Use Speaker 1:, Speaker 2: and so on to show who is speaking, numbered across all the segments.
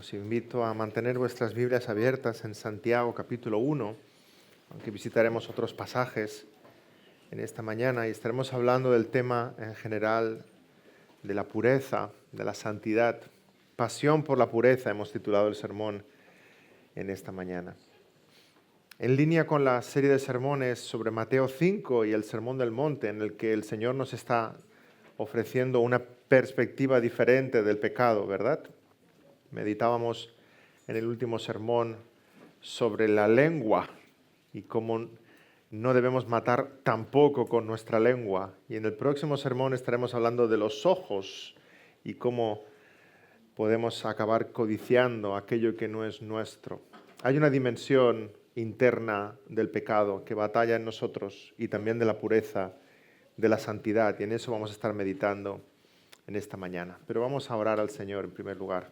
Speaker 1: Os invito a mantener vuestras Biblias abiertas en Santiago capítulo 1, aunque visitaremos otros pasajes en esta mañana y estaremos hablando del tema en general de la pureza, de la santidad. Pasión por la pureza hemos titulado el sermón en esta mañana. En línea con la serie de sermones sobre Mateo 5 y el Sermón del Monte, en el que el Señor nos está ofreciendo una perspectiva diferente del pecado, ¿verdad? Meditábamos en el último sermón sobre la lengua y cómo no debemos matar tampoco con nuestra lengua. Y en el próximo sermón estaremos hablando de los ojos y cómo podemos acabar codiciando aquello que no es nuestro. Hay una dimensión interna del pecado que batalla en nosotros y también de la pureza, de la santidad. Y en eso vamos a estar meditando en esta mañana. Pero vamos a orar al Señor en primer lugar.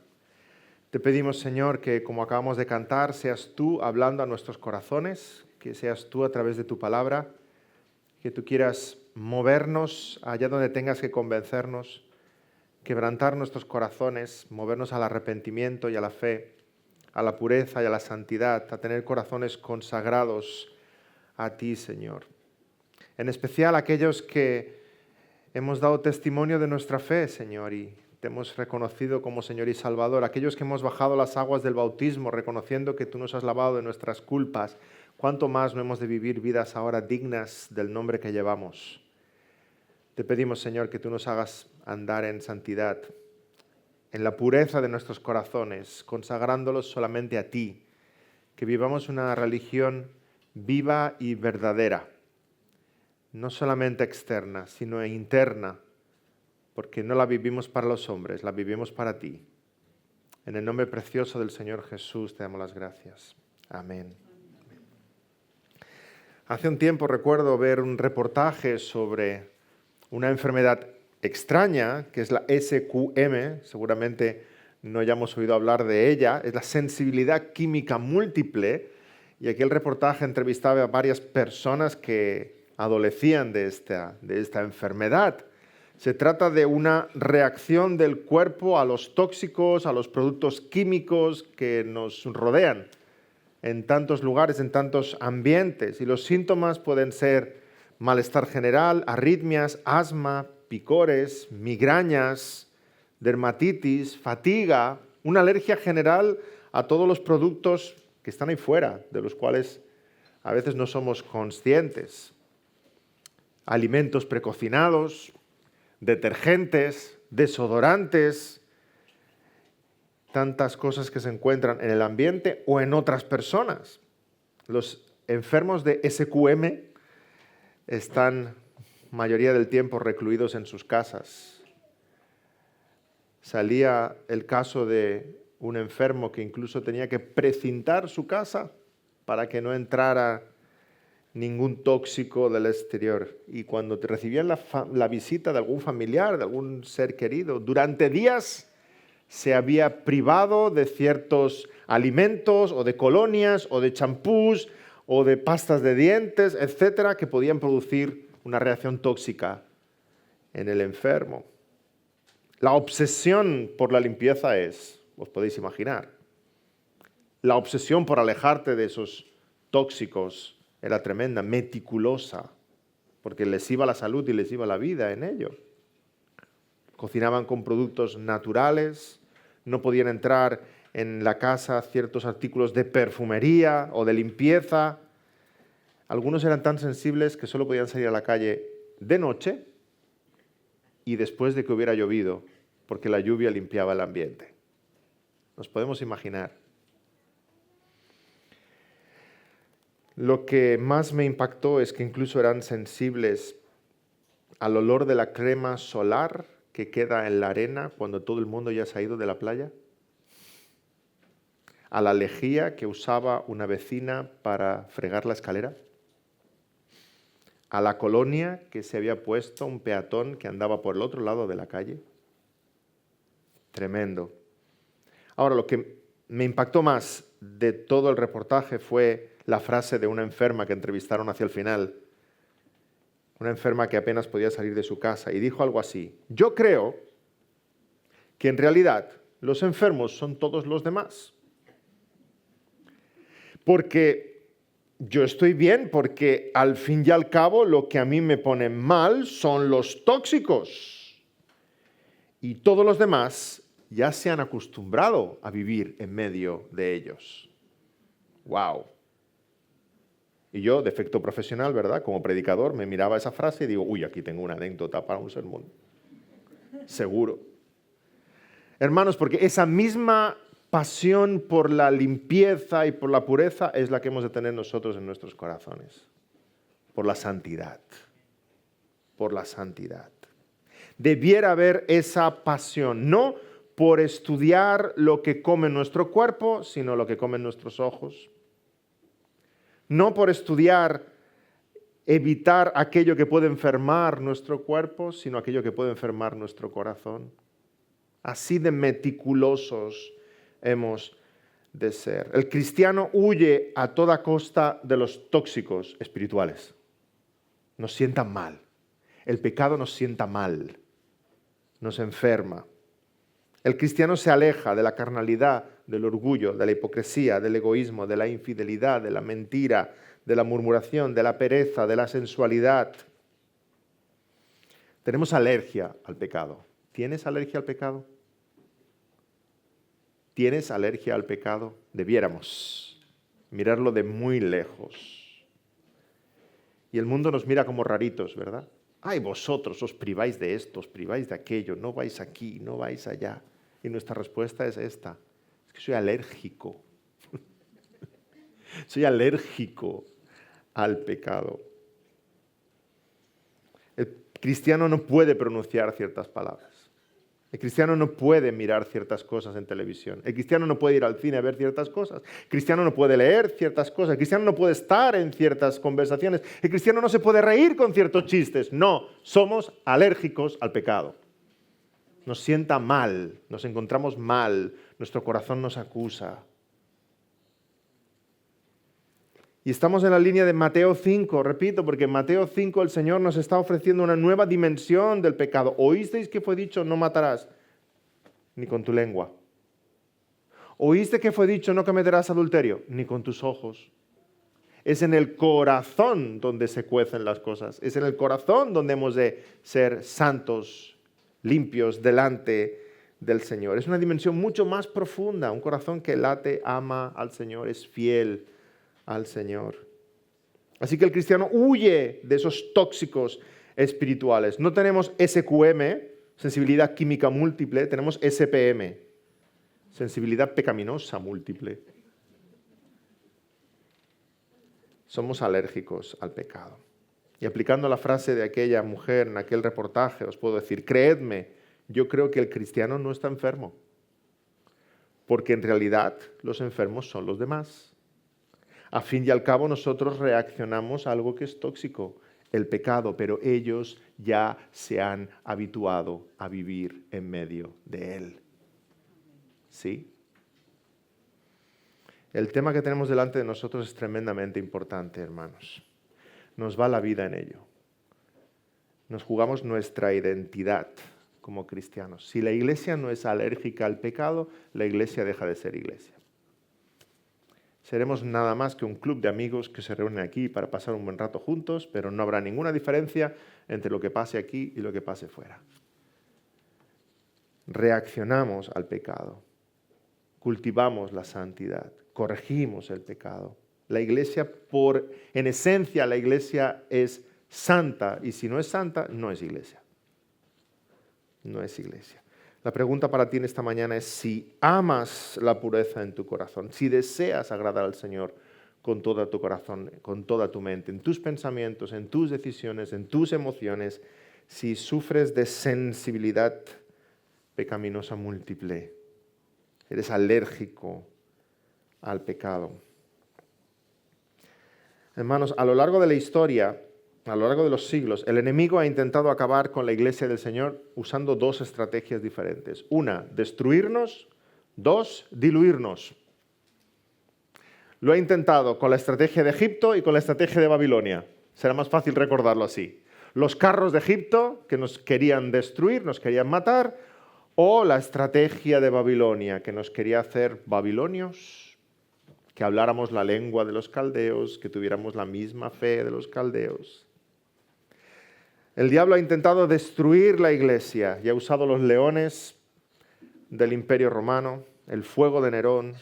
Speaker 1: Te pedimos, Señor, que como acabamos de cantar, seas tú hablando a nuestros corazones, que seas tú a través de tu palabra, que tú quieras movernos allá donde tengas que convencernos, quebrantar nuestros corazones, movernos al arrepentimiento y a la fe, a la pureza y a la santidad, a tener corazones consagrados a ti, Señor. En especial aquellos que hemos dado testimonio de nuestra fe, Señor, y te hemos reconocido como Señor y Salvador. Aquellos que hemos bajado las aguas del bautismo, reconociendo que tú nos has lavado de nuestras culpas, ¿cuánto más no hemos de vivir vidas ahora dignas del nombre que llevamos? Te pedimos, Señor, que tú nos hagas andar en santidad, en la pureza de nuestros corazones, consagrándolos solamente a ti, que vivamos una religión viva y verdadera, no solamente externa, sino interna, porque no la vivimos para los hombres, la vivimos para ti. En el nombre precioso del Señor Jesús te damos las gracias. Amén. Hace un tiempo recuerdo ver un reportaje sobre una enfermedad extraña, que es la SQM, seguramente no hayamos oído hablar de ella, es la sensibilidad química múltiple, y aquel reportaje entrevistaba a varias personas que adolecían de esta enfermedad. Se trata de una reacción del cuerpo a los tóxicos, a los productos químicos que nos rodean en tantos lugares, en tantos ambientes. Y los síntomas pueden ser malestar general, arritmias, asma, picores, migrañas, dermatitis, fatiga, una alergia general a todos los productos que están ahí fuera, de los cuales a veces no somos conscientes. Alimentos precocinados, detergentes, desodorantes, tantas cosas que se encuentran en el ambiente o en otras personas. Los enfermos de SQM están mayoría del tiempo recluidos en sus casas. Salía el caso de un enfermo que incluso tenía que precintar su casa para que no entrara ningún tóxico del exterior. Y cuando te recibían la visita de algún familiar, de algún ser querido, durante días se había privado de ciertos alimentos o de colonias o de champús o de pastas de dientes, etcétera, que podían producir una reacción tóxica en el enfermo. La obsesión por la limpieza os podéis imaginar, la obsesión por alejarte de esos tóxicos era tremenda, meticulosa, porque les iba la salud y les iba la vida en ello. Cocinaban con productos naturales, no podían entrar en la casa ciertos artículos de perfumería o de limpieza. Algunos eran tan sensibles que solo podían salir a la calle de noche y después de que hubiera llovido, porque la lluvia limpiaba el ambiente. Nos podemos imaginar. Lo que más me impactó es que incluso eran sensibles al olor de la crema solar que queda en la arena cuando todo el mundo ya se ha ido de la playa, a la lejía que usaba una vecina para fregar la escalera, a la colonia que se había puesto un peatón que andaba por el otro lado de la calle. Tremendo. Ahora, lo que me impactó más de todo el reportaje fue la frase de una enferma que entrevistaron hacia el final, una enferma que apenas podía salir de su casa, y dijo algo así: yo creo que en realidad los enfermos son todos los demás. Porque yo estoy bien, porque al fin y al cabo lo que a mí me pone mal son los tóxicos. Y todos los demás ya se han acostumbrado a vivir en medio de ellos. ¡Wow! Y yo, de efecto profesional, ¿verdad? Como predicador, me miraba esa frase y digo, uy, aquí tengo una anécdota para un sermón. Seguro. Hermanos, porque esa misma pasión por la limpieza y por la pureza es la que hemos de tener nosotros en nuestros corazones. Por la santidad. Por la santidad. Debiera haber esa pasión, no por estudiar lo que come nuestro cuerpo, sino lo que comen nuestros ojos. No por estudiar, evitar aquello que puede enfermar nuestro cuerpo, sino aquello que puede enfermar nuestro corazón. Así de meticulosos hemos de ser. El cristiano huye a toda costa de los tóxicos espirituales. Nos sientan mal. El pecado nos sienta mal. Nos enferma. El cristiano se aleja de la carnalidad, del orgullo, de la hipocresía, del egoísmo, de la infidelidad, de la mentira, de la murmuración, de la pereza, de la sensualidad. Tenemos alergia al pecado. ¿Tienes alergia al pecado? ¿Tienes alergia al pecado? Debiéramos mirarlo de muy lejos. Y el mundo nos mira como raritos, ¿verdad? Ay, vosotros os priváis de esto, os priváis de aquello, no vais aquí, no vais allá. Y nuestra respuesta es esta, es que soy alérgico. Soy alérgico al pecado. El cristiano no puede pronunciar ciertas palabras. El cristiano no puede mirar ciertas cosas en televisión. El cristiano no puede ir al cine a ver ciertas cosas. El cristiano no puede leer ciertas cosas. El cristiano no puede estar en ciertas conversaciones. El cristiano no se puede reír con ciertos chistes. No, somos alérgicos al pecado. Nos sienta mal, nos encontramos mal, nuestro corazón nos acusa. Y estamos en la línea de Mateo 5, repito, porque en Mateo 5 el Señor nos está ofreciendo una nueva dimensión del pecado. ¿Oísteis que fue dicho, no matarás, ni con tu lengua? ¿Oíste que fue dicho, no cometerás adulterio, ni con tus ojos? Es en el corazón donde se cuecen las cosas. Es en el corazón donde hemos de ser santos, limpios delante del Señor. Es una dimensión mucho más profunda, un corazón que late, ama al Señor, es fiel al Señor. Así que el cristiano huye de esos tóxicos espirituales. No tenemos SQM, sensibilidad química múltiple, tenemos SPM, sensibilidad pecaminosa múltiple. Somos alérgicos al pecado. Y aplicando la frase de aquella mujer en aquel reportaje, os puedo decir, creedme, yo creo que el cristiano no está enfermo, porque en realidad los enfermos son los demás. A fin y al cabo nosotros reaccionamos a algo que es tóxico, el pecado, pero ellos ya se han habituado a vivir en medio de él. ¿Sí? El tema que tenemos delante de nosotros es tremendamente importante, hermanos. Nos va la vida en ello. Nos jugamos nuestra identidad como cristianos. Si la iglesia no es alérgica al pecado, la iglesia deja de ser iglesia. Seremos nada más que un club de amigos que se reúnen aquí para pasar un buen rato juntos, pero no habrá ninguna diferencia entre lo que pase aquí y lo que pase fuera. Reaccionamos al pecado, cultivamos la santidad, corregimos el pecado. La iglesia, en esencia, la iglesia es santa, y si no es santa, no es iglesia. No es iglesia. La pregunta para ti en esta mañana es si amas la pureza en tu corazón, si deseas agradar al Señor con todo tu corazón, con toda tu mente, en tus pensamientos, en tus decisiones, en tus emociones, si sufres de sensibilidad pecaminosa múltiple, eres alérgico al pecado. Hermanos, a lo largo de la historia, a lo largo de los siglos, el enemigo ha intentado acabar con la iglesia del Señor usando dos estrategias diferentes. Una, destruirnos. Dos, diluirnos. Lo ha intentado con la estrategia de Egipto y con la estrategia de Babilonia. Será más fácil recordarlo así. Los carros de Egipto, que nos querían destruir, nos querían matar, O la estrategia de Babilonia, que nos quería hacer babilonios, que habláramos la lengua de los caldeos, que tuviéramos la misma fe de los caldeos. El diablo ha intentado destruir la iglesia y ha usado los leones del Imperio Romano, el fuego de Nerón,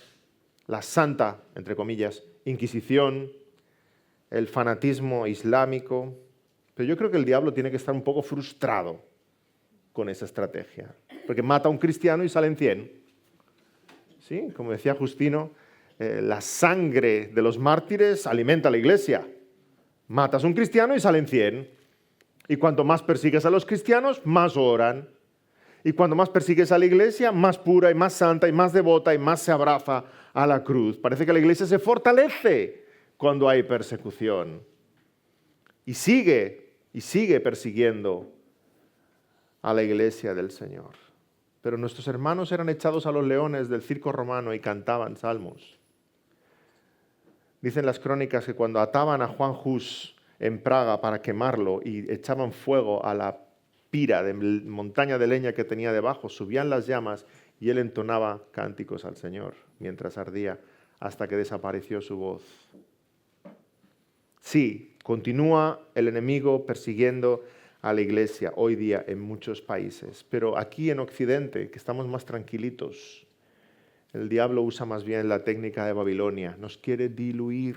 Speaker 1: la santa, entre comillas, Inquisición, el fanatismo islámico. Pero yo creo que el diablo tiene que estar un poco frustrado con esa estrategia, porque mata a un cristiano y salen 100. ¿Sí? Como decía Justino, la sangre de los mártires alimenta a la iglesia. Matas a un cristiano y salen 100. Y cuanto más persigues a los cristianos, más oran. Y cuanto más persigues a la iglesia, más pura y más santa y más devota y más se abraza a la cruz. Parece que la iglesia se fortalece cuando hay persecución. Y sigue persiguiendo a la iglesia del Señor. Pero nuestros hermanos eran echados a los leones del circo romano y cantaban salmos. Dicen las crónicas que cuando ataban a Juan Hus en Praga para quemarlo y echaban fuego a la pira de montaña de leña que tenía debajo, subían las llamas y él entonaba cánticos al Señor mientras ardía hasta que desapareció su voz. Sí, continúa el enemigo persiguiendo a la iglesia hoy día en muchos países, pero aquí en Occidente, que estamos más tranquilitos, el diablo usa más bien la técnica de Babilonia, nos quiere diluir,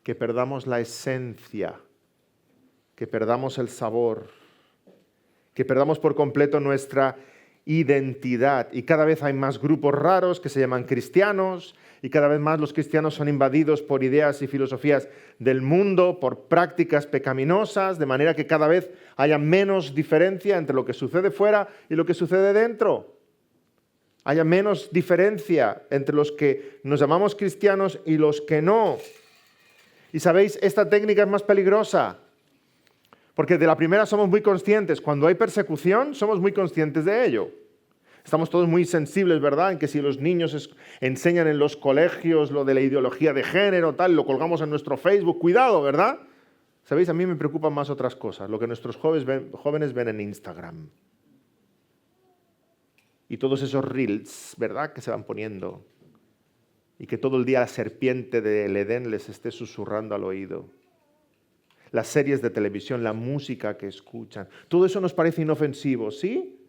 Speaker 1: que perdamos la esencia, que perdamos el sabor, que perdamos por completo nuestra identidad. Y cada vez hay más grupos raros que se llaman cristianos, y cada vez más los cristianos son invadidos por ideas y filosofías del mundo, por prácticas pecaminosas, de manera que cada vez haya menos diferencia entre lo que sucede fuera y lo que sucede dentro. Haya menos diferencia entre los que nos llamamos cristianos y los que no. Y sabéis, esta técnica es más peligrosa, porque de la primera somos muy conscientes. Cuando hay persecución, somos muy conscientes de ello. Estamos todos muy sensibles, ¿verdad?, en que si los niños enseñan en los colegios lo de la ideología de género, tal, lo colgamos en nuestro Facebook, cuidado, ¿verdad? ¿Sabéis? A mí me preocupan más otras cosas, lo que nuestros jóvenes ven en Instagram. Y todos esos reels, ¿verdad?, que se van poniendo. Y que todo el día la serpiente del Edén les esté susurrando al oído. Las series de televisión, la música que escuchan. Todo eso nos parece inofensivo, ¿sí?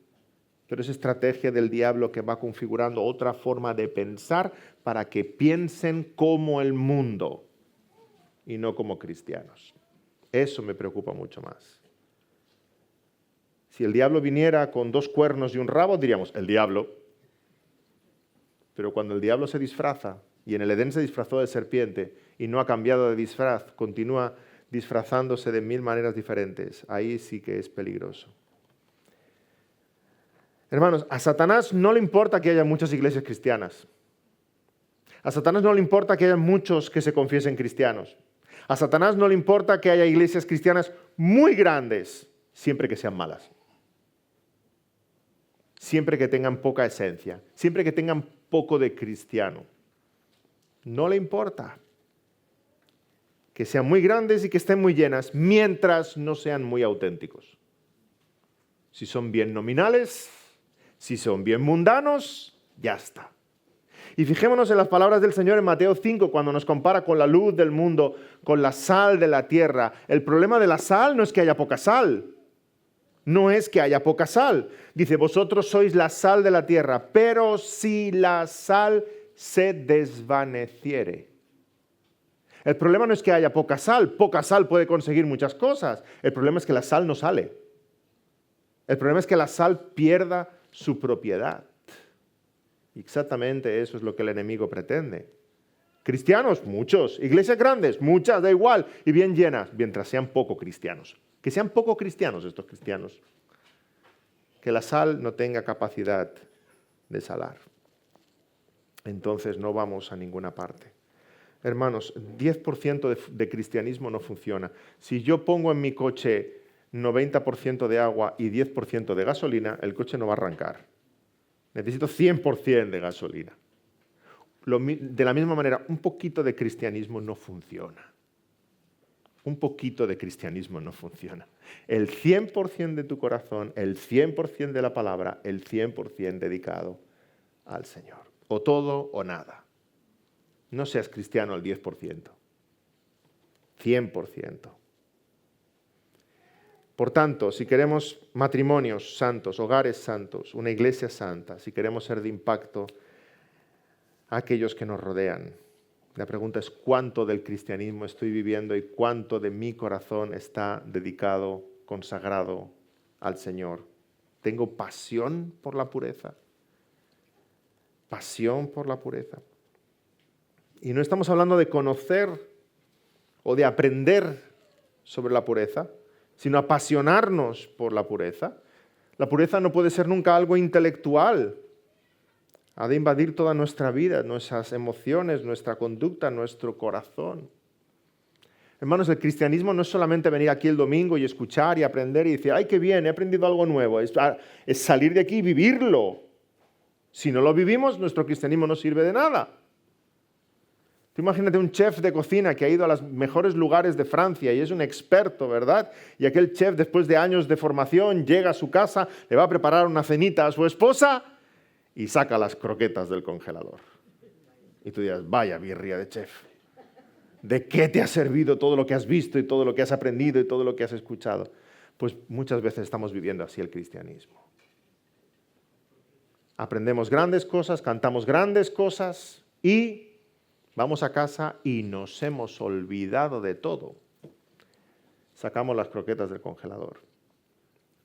Speaker 1: Pero es estrategia del diablo que va configurando otra forma de pensar para que piensen como el mundo y no como cristianos. Eso me preocupa mucho más. Si el diablo viniera con 2 cuernos y un rabo, diríamos, el diablo. Pero cuando el diablo se disfraza, y en el Edén se disfrazó de serpiente y no ha cambiado de disfraz, continúa disfrazándose de 1000 maneras diferentes, ahí sí que es peligroso. Hermanos, a Satanás no le importa que haya muchas iglesias cristianas. A Satanás no le importa que haya muchos que se confiesen cristianos. A Satanás no le importa que haya iglesias cristianas muy grandes, siempre que sean malas. Siempre que tengan poca esencia, siempre que tengan poco de cristiano. No le importa que sean muy grandes y que estén muy llenas, mientras no sean muy auténticos. Si son bien nominales, si son bien mundanos, ya está. Y fijémonos en las palabras del Señor en Mateo 5, cuando nos compara con la luz del mundo, con la sal de la tierra. El problema de la sal no es que haya poca sal. No es que haya poca sal. Dice, vosotros sois la sal de la tierra, pero si la sal se desvaneciere. El problema no es que haya poca sal puede conseguir muchas cosas. El problema es que la sal no sale. El problema es que la sal pierda su propiedad. Exactamente eso es lo que el enemigo pretende. Cristianos, muchos. Iglesias grandes, muchas, da igual. Y bien llenas, mientras sean poco cristianos. Que sean poco cristianos estos cristianos. Que la sal no tenga capacidad de salar. Entonces no vamos a ninguna parte. Hermanos, 10% de cristianismo no funciona. Si yo pongo en mi coche 90% de agua y 10% de gasolina, el coche no va a arrancar. Necesito 100% de gasolina. De la misma manera, un poquito de cristianismo no funciona. un poquito de cristianismo no funciona. El 100% de tu corazón, el 100% de la palabra, el 100% dedicado al Señor. O todo o nada. No seas cristiano al 10%. 100%. Por tanto, si queremos matrimonios santos, hogares santos, una iglesia santa, si queremos ser de impacto a aquellos que nos rodean, la pregunta es cuánto del cristianismo estoy viviendo y cuánto de mi corazón está dedicado, consagrado al Señor. ¿Tengo pasión por la pureza? Pasión por la pureza. Y no estamos hablando de conocer o de aprender sobre la pureza, sino apasionarnos por la pureza. La pureza no puede ser nunca algo intelectual. Ha de invadir toda nuestra vida, nuestras emociones, nuestra conducta, nuestro corazón. Hermanos, el cristianismo no es solamente venir aquí el domingo y escuchar y aprender y decir, ¡ay, qué bien, he aprendido algo nuevo! Es salir de aquí y vivirlo. Si no lo vivimos, nuestro cristianismo no sirve de nada. Tú imagínate un chef de cocina que ha ido a los mejores lugares de Francia y es un experto, ¿verdad? Y aquel chef, después de años de formación, llega a su casa, le va a preparar una cenita a su esposa y saca las croquetas del congelador. Y tú dirás, vaya birria de chef. ¿De qué te ha servido todo lo que has visto y todo lo que has aprendido y todo lo que has escuchado? Pues muchas veces estamos viviendo así el cristianismo. Aprendemos grandes cosas, cantamos grandes cosas y vamos a casa y nos hemos olvidado de todo. Sacamos las croquetas del congelador.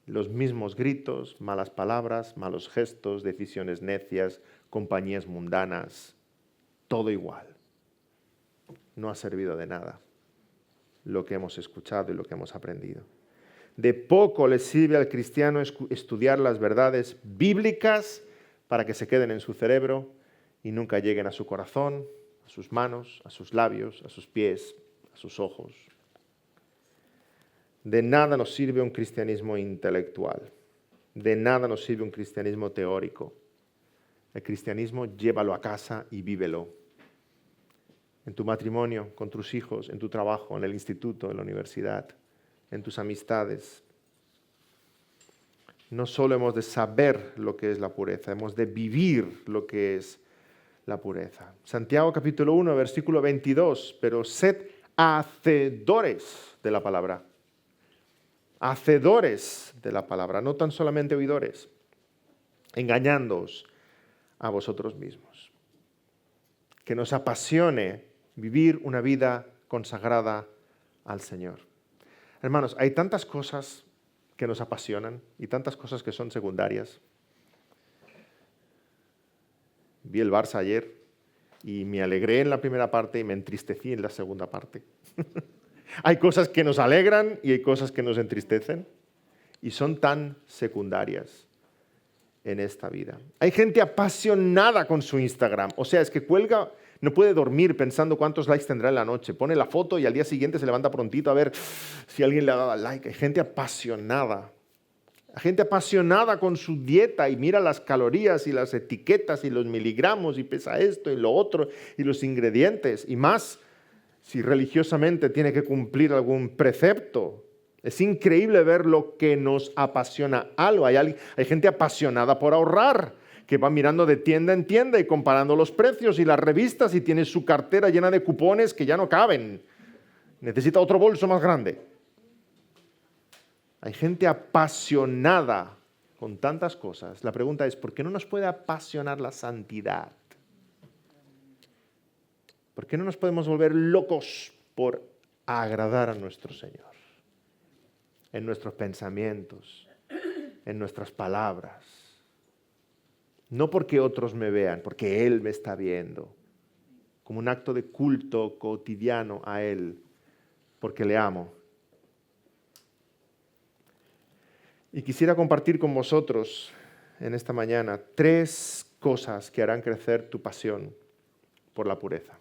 Speaker 1: Los mismos gritos, malas palabras, malos gestos, decisiones necias, compañías mundanas, todo igual. No ha servido de nada lo que hemos escuchado y lo que hemos aprendido. De poco le sirve al cristiano estudiar las verdades bíblicas para que se queden en su cerebro y nunca lleguen a su corazón, a sus manos, a sus labios, a sus pies, a sus ojos. De nada nos sirve un cristianismo intelectual. De nada nos sirve un cristianismo teórico. El cristianismo llévalo a casa y vívelo. En tu matrimonio, con tus hijos, en tu trabajo, en el instituto, en la universidad, en tus amistades. No solo hemos de saber lo que es la pureza, hemos de vivir lo que es la pureza. Santiago capítulo 1, versículo 22, pero sed hacedores de la palabra. Hacedores de la palabra, no tan solamente oidores, engañándoos a vosotros mismos. Que nos apasione vivir una vida consagrada al Señor. Hermanos, hay tantas cosas que nos apasionan y tantas cosas que son secundarias. Vi el Barça ayer y me alegré en la primera parte y me entristecí en la segunda parte. Hay cosas que nos alegran y hay cosas que nos entristecen y son tan secundarias en esta vida. Hay gente apasionada con su Instagram, o sea, es que cuelga, no puede dormir pensando cuántos likes tendrá en la noche. Pone la foto y al día siguiente se levanta prontito a ver si alguien le ha dado like. Hay gente apasionada. Hay gente apasionada con su dieta y mira las calorías y las etiquetas y los miligramos y pesa esto y lo otro y los ingredientes. Y más si religiosamente tiene que cumplir algún precepto. Es increíble ver lo que nos apasiona algo. Hay gente apasionada por ahorrar, que va mirando de tienda en tienda y comparando los precios y las revistas y tiene su cartera llena de cupones que ya no caben. Necesita otro bolso más grande. Hay gente apasionada con tantas cosas. La pregunta es, ¿por qué no nos puede apasionar la santidad? ¿Por qué no nos podemos volver locos por agradar a nuestro Señor? En nuestros pensamientos, en nuestras palabras. No porque otros me vean, porque Él me está viendo. Como un acto de culto cotidiano a Él, porque le amo. Y quisiera compartir con vosotros en esta mañana 3 cosas que harán crecer tu pasión por la pureza.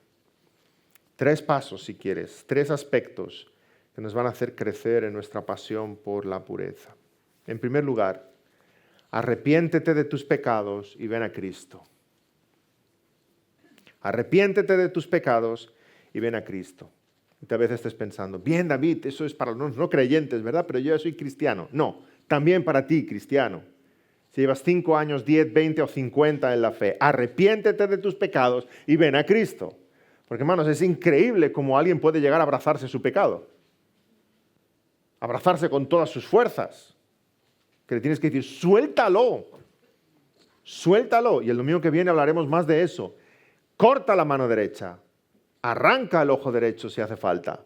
Speaker 1: 3 pasos, si quieres, 3 aspectos que nos van a hacer crecer en nuestra pasión por la pureza. En primer lugar, arrepiéntete de tus pecados y ven a Cristo. Arrepiéntete de tus pecados y ven a Cristo. Y tal vez estés pensando, bien David, eso es para los no creyentes, ¿verdad? Pero yo ya soy cristiano. No, también para ti, cristiano. Si llevas 5 años, 10, 20 o 50 en la fe, arrepiéntete de tus pecados y ven a Cristo. Porque, hermanos, es increíble cómo alguien puede llegar a abrazarse su pecado. Abrazarse con todas sus fuerzas. Que le tienes que decir, suéltalo. Suéltalo. Y el domingo que viene hablaremos más de eso. Corta la mano derecha. Arranca el ojo derecho si hace falta.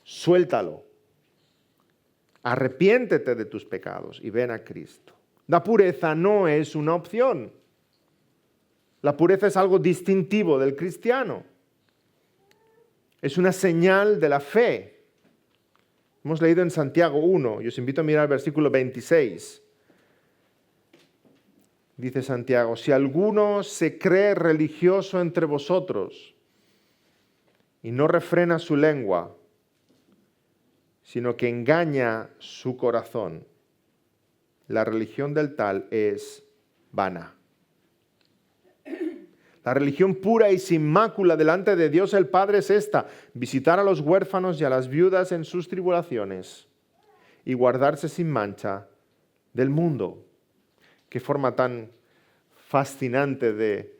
Speaker 1: Suéltalo. Arrepiéntete de tus pecados y ven a Cristo. La pureza no es una opción. La pureza es algo distintivo del cristiano. Es una señal de la fe. Hemos leído en Santiago 1, y os invito a mirar el versículo 26. Dice Santiago, si alguno se cree religioso entre vosotros y no refrena su lengua, sino que engaña su corazón, la religión del tal es vana. La religión pura y sin mácula delante de Dios el Padre es esta: visitar a los huérfanos y a las viudas en sus tribulaciones y guardarse sin mancha del mundo. Qué forma tan fascinante de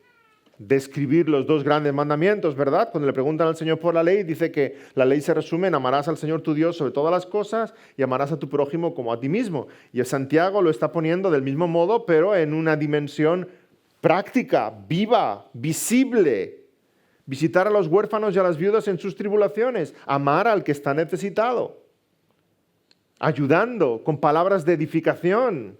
Speaker 1: describir los dos grandes mandamientos, ¿verdad? Cuando le preguntan al Señor por la ley, dice que la ley se resume en amarás al Señor tu Dios sobre todas las cosas y amarás a tu prójimo como a ti mismo. Y el Santiago lo está poniendo del mismo modo, pero en una dimensión práctica, viva, visible. Visitar a los huérfanos y a las viudas en sus tribulaciones, amar al que está necesitado, ayudando con palabras de edificación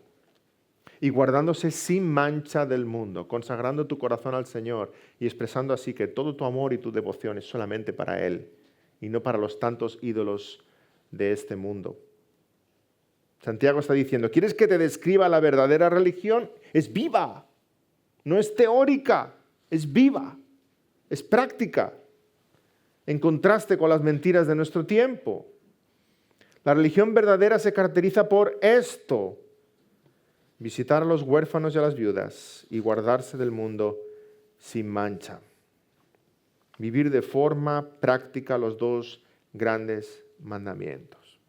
Speaker 1: y guardándose sin mancha del mundo, consagrando tu corazón al Señor y expresando así que todo tu amor y tu devoción es solamente para Él y no para los tantos ídolos de este mundo. Santiago está diciendo, ¿quieres que te describa la verdadera religión? Es viva, no es teórica, es viva, es práctica, en contraste con las mentiras de nuestro tiempo. La religión verdadera se caracteriza por esto: visitar a los huérfanos y a las viudas y guardarse del mundo sin mancha. Vivir de forma práctica los dos grandes mandamientos.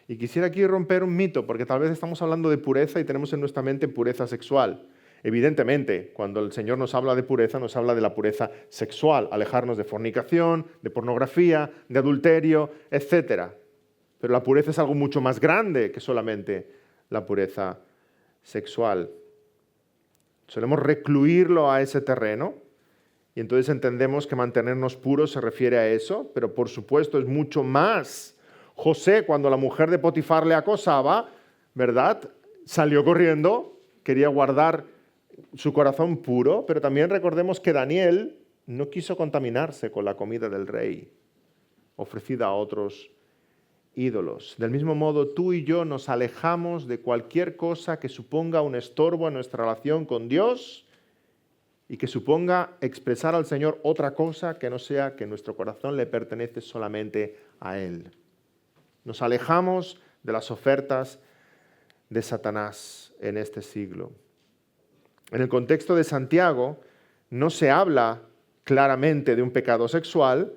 Speaker 1: Y quisiera aquí romper un mito, porque tal vez estamos hablando de pureza y tenemos en nuestra mente pureza sexual. Evidentemente, cuando el Señor nos habla de pureza, nos habla de la pureza sexual, alejarnos de fornicación, de pornografía, de adulterio, etc. Pero la pureza es algo mucho más grande que solamente la pureza sexual. Solemos recluirlo a ese terreno y entonces entendemos que mantenernos puros se refiere a eso, pero por supuesto es mucho más. José, cuando la mujer de Potifar le acosaba, ¿verdad?, salió corriendo, quería guardar su corazón puro, pero también recordemos que Daniel no quiso contaminarse con la comida del rey, ofrecida a otros ídolos. Del mismo modo, tú y yo nos alejamos de cualquier cosa que suponga un estorbo en nuestra relación con Dios y que suponga expresar al Señor otra cosa que no sea que nuestro corazón le pertenece solamente a Él. Nos alejamos de las ofertas de Satanás en este siglo. En el contexto de Santiago no se habla claramente de un pecado sexual,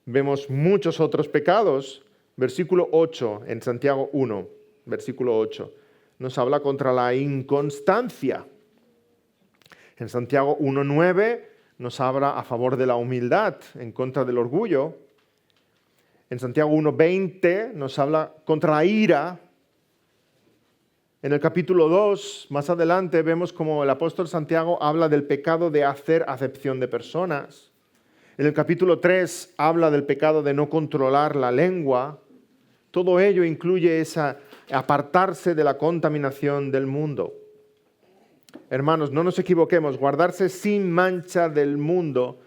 Speaker 1: vemos muchos otros pecados. Versículo 8 en Santiago 1, versículo 8, nos habla contra la inconstancia. En Santiago 1:9 nos habla a favor de la humildad, en contra del orgullo. En Santiago 1:20 nos habla contra la ira. En el capítulo 2, más adelante, vemos como el apóstol Santiago habla del pecado de hacer acepción de personas. En el capítulo 3 habla del pecado de no controlar la lengua. Todo ello incluye apartarse de la contaminación del mundo. Hermanos, no nos equivoquemos, guardarse sin mancha del mundo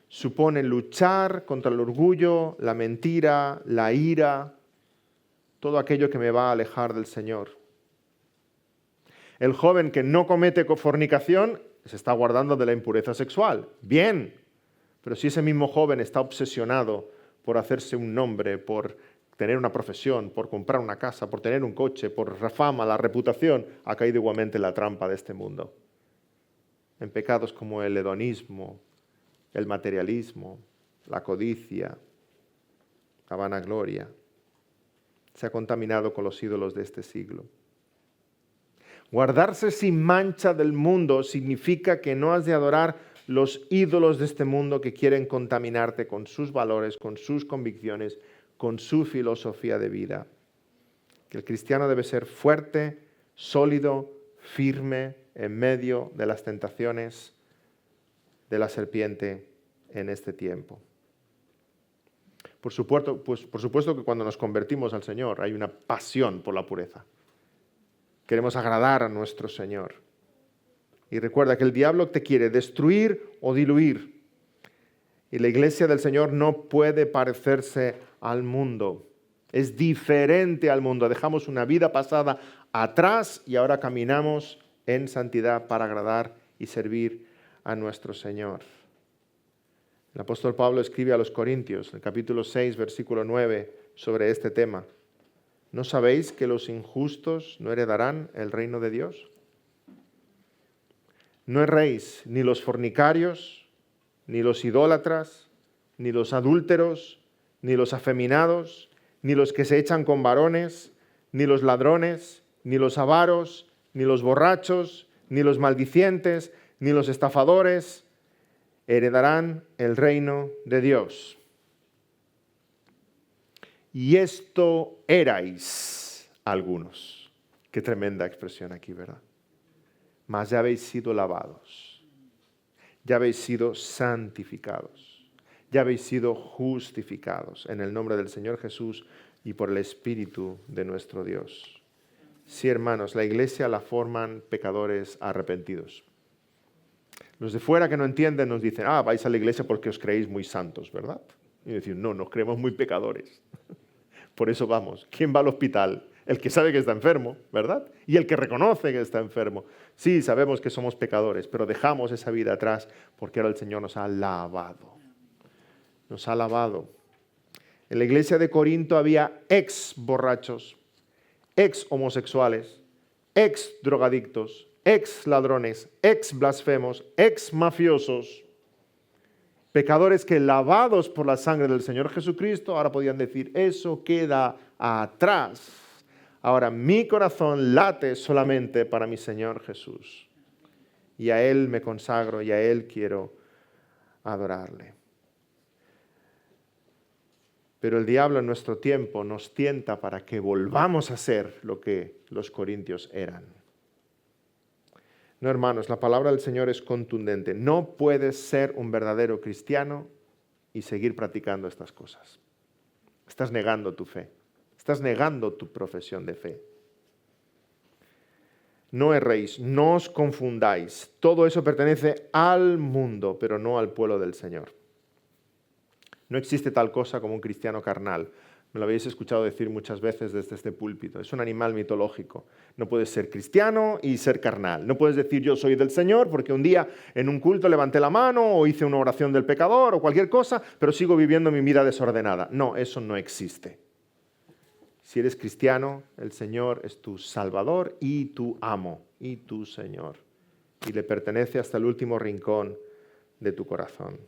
Speaker 1: supone luchar contra el orgullo, la mentira, la ira, todo aquello que me va a alejar del Señor. El joven que no comete fornicación se está guardando de la impureza sexual. Bien, pero si ese mismo joven está obsesionado por hacerse un nombre, por tener una profesión, por comprar una casa, por tener un coche, por la fama, la reputación, ha caído igualmente en la trampa de este mundo. En pecados como el hedonismo, el materialismo, la codicia, la vanagloria. Se ha contaminado con los ídolos de este siglo. Guardarse sin mancha del mundo significa que no has de adorar los ídolos de este mundo que quieren contaminarte con sus valores, con sus convicciones, con su filosofía de vida. Que el cristiano debe ser fuerte, sólido, firme en medio de las tentaciones de la serpiente en este tiempo. Por supuesto que cuando nos convertimos al Señor hay una pasión por la pureza. Queremos agradar a nuestro Señor. Y recuerda que el diablo te quiere destruir o diluir. Y la iglesia del Señor no puede parecerse al mundo. Es diferente al mundo. Dejamos una vida pasada atrás y ahora caminamos en santidad para agradar y servir a nuestro Señor. El apóstol Pablo escribe a los Corintios, en el capítulo 6, versículo 9, sobre este tema. ¿No sabéis que los injustos no heredarán el reino de Dios? No erréis ni los fornicarios, ni los idólatras, ni los adúlteros, ni los afeminados, ni los que se echan con varones, ni los ladrones, ni los avaros, ni los borrachos, ni los maldicientes, ni los estafadores heredarán el reino de Dios. Y esto erais algunos. Qué tremenda expresión aquí, ¿verdad? Mas ya habéis sido lavados, ya habéis sido santificados, ya habéis sido justificados en el nombre del Señor Jesús y por el Espíritu de nuestro Dios. Sí, hermanos, la iglesia la forman pecadores arrepentidos. Los de fuera que no entienden nos dicen, vais a la iglesia porque os creéis muy santos, ¿verdad? Y decir, no, nos creemos muy pecadores. Por eso vamos. ¿Quién va al hospital? El que sabe que está enfermo, ¿verdad? Y el que reconoce que está enfermo. Sí, sabemos que somos pecadores, pero dejamos esa vida atrás porque ahora el Señor nos ha lavado. Nos ha lavado. En la iglesia de Corinto había ex borrachos, ex homosexuales, ex drogadictos, ex ladrones, ex blasfemos, ex mafiosos. Pecadores que lavados por la sangre del Señor Jesucristo, ahora podían decir, eso queda atrás. Ahora mi corazón late solamente para mi Señor Jesús. Y a Él me consagro y a Él quiero adorarle. Pero el diablo en nuestro tiempo nos tienta para que volvamos a ser lo que los corintios eran. No, hermanos, la palabra del Señor es contundente. No puedes ser un verdadero cristiano y seguir practicando estas cosas. Estás negando tu fe. Estás negando tu profesión de fe. No erréis, no os confundáis. Todo eso pertenece al mundo, pero no al pueblo del Señor. No existe tal cosa como un cristiano carnal. Me lo habéis escuchado decir muchas veces desde este púlpito. Es un animal mitológico. No puedes ser cristiano y ser carnal. No puedes decir yo soy del Señor porque un día en un culto levanté la mano o hice una oración del pecador o cualquier cosa, pero sigo viviendo mi vida desordenada. No, eso no existe. Si eres cristiano, el Señor es tu Salvador y tu amo y tu Señor. Y le pertenece hasta el último rincón de tu corazón.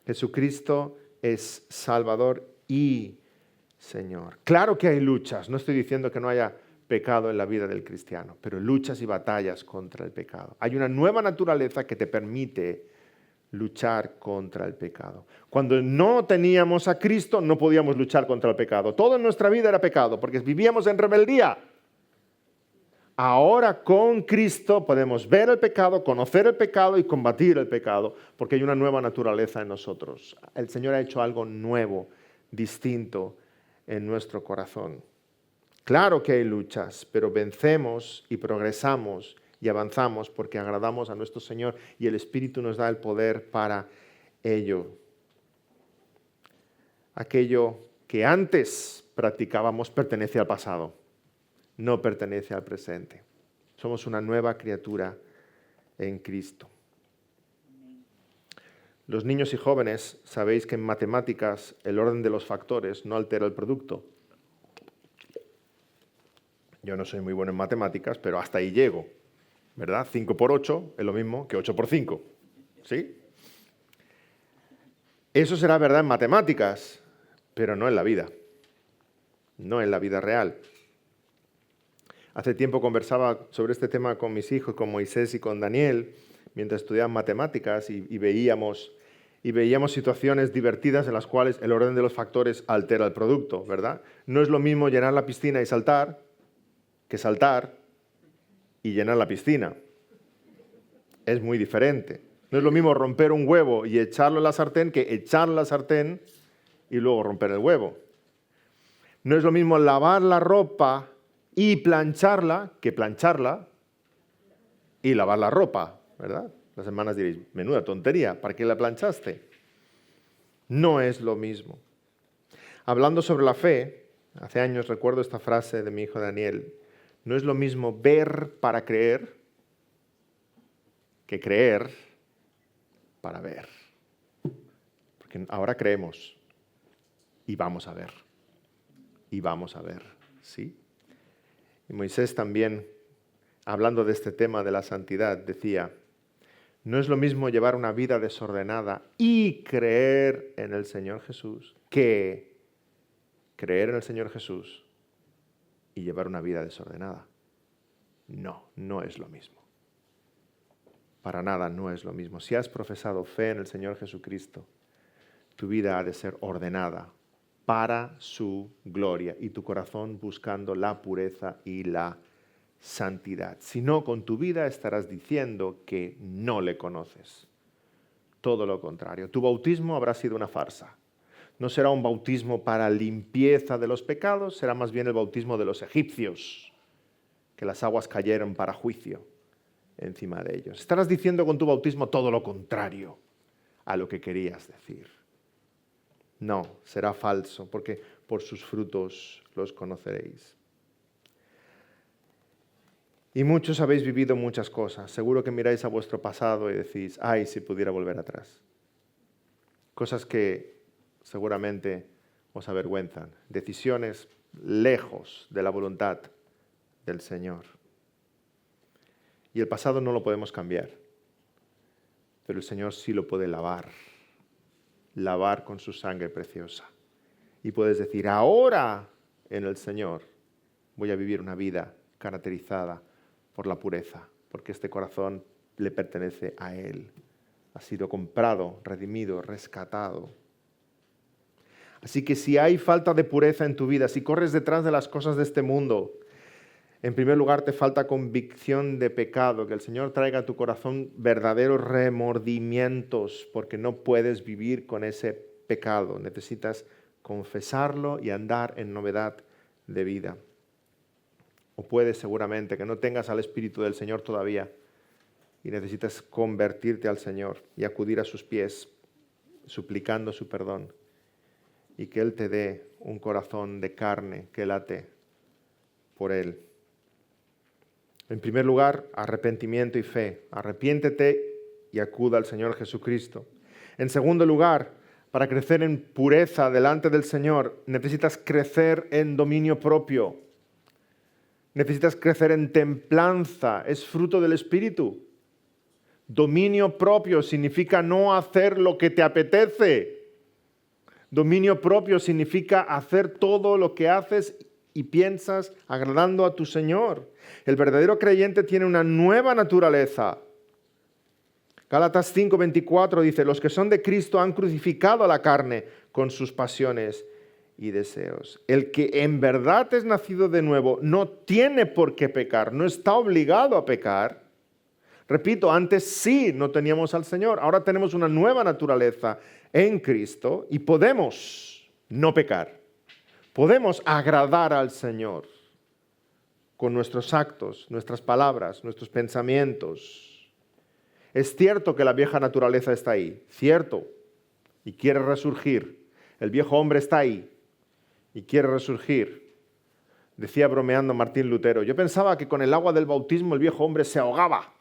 Speaker 1: Jesucristo es Salvador y Señor. Claro que hay luchas, no estoy diciendo que no haya pecado en la vida del cristiano, pero luchas y batallas contra el pecado. Hay una nueva naturaleza que te permite luchar contra el pecado. Cuando no teníamos a Cristo, no podíamos luchar contra el pecado. Todo en nuestra vida era pecado, porque vivíamos en rebeldía. Ahora con Cristo podemos ver el pecado, conocer el pecado y combatir el pecado, porque hay una nueva naturaleza en nosotros. El Señor ha hecho algo nuevo, distinto en nuestro corazón. Claro que hay luchas, pero vencemos y progresamos y avanzamos porque agradamos a nuestro Señor y el Espíritu nos da el poder para ello. Aquello que antes practicábamos pertenece al pasado. No pertenece al presente. Somos una nueva criatura en Cristo. Los niños y jóvenes, sabéis que en matemáticas el orden de los factores no altera el producto. Yo no soy muy bueno en matemáticas, pero hasta ahí llego, ¿verdad? 5 por 8 es lo mismo que 8 por 5, ¿sí? Eso será verdad en matemáticas, pero no en la vida, no en la vida real. Hace tiempo conversaba sobre este tema con mis hijos, con Moisés y con Daniel, mientras estudiaban matemáticas y veíamos situaciones divertidas en las cuales el orden de los factores altera el producto, ¿verdad? No es lo mismo llenar la piscina y saltar que saltar y llenar la piscina. Es muy diferente. No es lo mismo romper un huevo y echarlo en la sartén que echarlo en la sartén y luego romper el huevo. No es lo mismo lavar la ropa y plancharla que plancharla y lavar la ropa, ¿verdad? Las hermanas diréis, menuda tontería, ¿para qué la planchaste? No es lo mismo. Hablando sobre la fe, hace años recuerdo esta frase de mi hijo Daniel, no es lo mismo ver para creer que creer para ver. Porque ahora creemos y vamos a ver. Y vamos a ver, ¿sí? Y Moisés también, hablando de este tema de la santidad, decía, no es lo mismo llevar una vida desordenada y creer en el Señor Jesús que creer en el Señor Jesús y llevar una vida desordenada. No, no es lo mismo. Para nada no es lo mismo. Si has profesado fe en el Señor Jesucristo, tu vida ha de ser ordenada para su gloria y tu corazón buscando la pureza y la santidad. Si no, con tu vida estarás diciendo que no le conoces. Todo lo contrario. Tu bautismo habrá sido una farsa. No será un bautismo para limpieza de los pecados, será más bien el bautismo de los egipcios, que las aguas cayeron para juicio encima de ellos. Estarás diciendo con tu bautismo todo lo contrario a lo que querías decir. No, será falso, porque por sus frutos los conoceréis. Y muchos habéis vivido muchas cosas. Seguro que miráis a vuestro pasado y decís, ay, si pudiera volver atrás. Cosas que seguramente os avergüenzan. Decisiones lejos de la voluntad del Señor. Y el pasado no lo podemos cambiar. Pero el Señor sí lo puede lavar. Lavar con su sangre preciosa. Y puedes decir, ahora en el Señor voy a vivir una vida caracterizada por la pureza, porque este corazón le pertenece a Él. Ha sido comprado, redimido, rescatado. Así que si hay falta de pureza en tu vida, si corres detrás de las cosas de este mundo, en primer lugar te falta convicción de pecado, que el Señor traiga a tu corazón verdaderos remordimientos, porque no puedes vivir con ese pecado. Necesitas confesarlo y andar en novedad de vida. O puedes seguramente que no tengas al Espíritu del Señor todavía y necesitas convertirte al Señor y acudir a sus pies suplicando su perdón y que Él te dé un corazón de carne que late por Él. En primer lugar, arrepentimiento y fe. Arrepiéntete y acuda al Señor Jesucristo. En segundo lugar, para crecer en pureza delante del Señor, necesitas crecer en dominio propio. Necesitas crecer en templanza. Es fruto del Espíritu. Dominio propio significa no hacer lo que te apetece. Dominio propio significa hacer todo lo que haces y piensas agradando a tu Señor. El verdadero creyente tiene una nueva naturaleza. Gálatas 5:24 dice, los que son de Cristo han crucificado a la carne con sus pasiones y deseos. El que en verdad es nacido de nuevo no tiene por qué pecar, no está obligado a pecar. Repito, antes sí no teníamos al Señor, ahora tenemos una nueva naturaleza en Cristo y podemos no pecar. Podemos agradar al Señor con nuestros actos, nuestras palabras, nuestros pensamientos. Es cierto que la vieja naturaleza está ahí, cierto, y quiere resurgir. El viejo hombre está ahí y quiere resurgir. Decía bromeando Martín Lutero, yo pensaba que con el agua del bautismo el viejo hombre se ahogaba.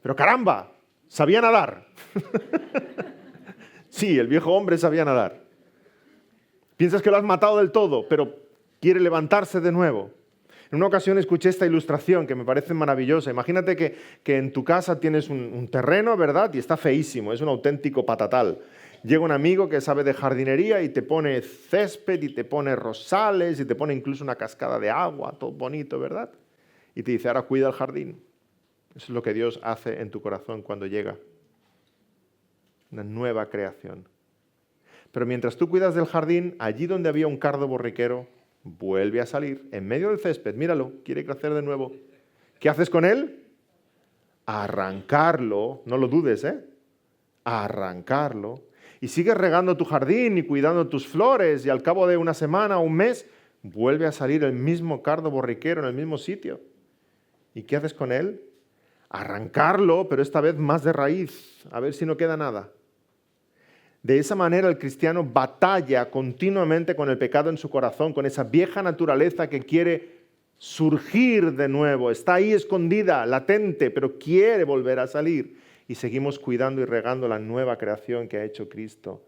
Speaker 1: Pero caramba, sabía nadar. Sí, el viejo hombre sabía nadar. Piensas que lo has matado del todo, pero quiere levantarse de nuevo. En una ocasión escuché esta ilustración que me parece maravillosa. Imagínate que en tu casa tienes un terreno, ¿verdad? Y está feísimo, es un auténtico patatal. Llega un amigo que sabe de jardinería y te pone césped y te pone rosales y te pone incluso una cascada de agua, todo bonito, ¿verdad? Y te dice, ahora cuida el jardín. Eso es lo que Dios hace en tu corazón cuando llega. Una nueva creación. Pero mientras tú cuidas del jardín, allí donde había un cardo borriquero, vuelve a salir en medio del césped. Míralo, quiere crecer de nuevo. ¿Qué haces con él? Arrancarlo, no lo dudes, arrancarlo. Y sigues regando tu jardín y cuidando tus flores y al cabo de una semana o un mes vuelve a salir el mismo cardo borriquero en el mismo sitio. ¿Y qué haces con él? Arrancarlo, pero esta vez más de raíz, a ver si no queda nada. De esa manera el cristiano batalla continuamente con el pecado en su corazón, con esa vieja naturaleza que quiere surgir de nuevo. Está ahí escondida, latente, pero quiere volver a salir. Y seguimos cuidando y regando la nueva creación que ha hecho Cristo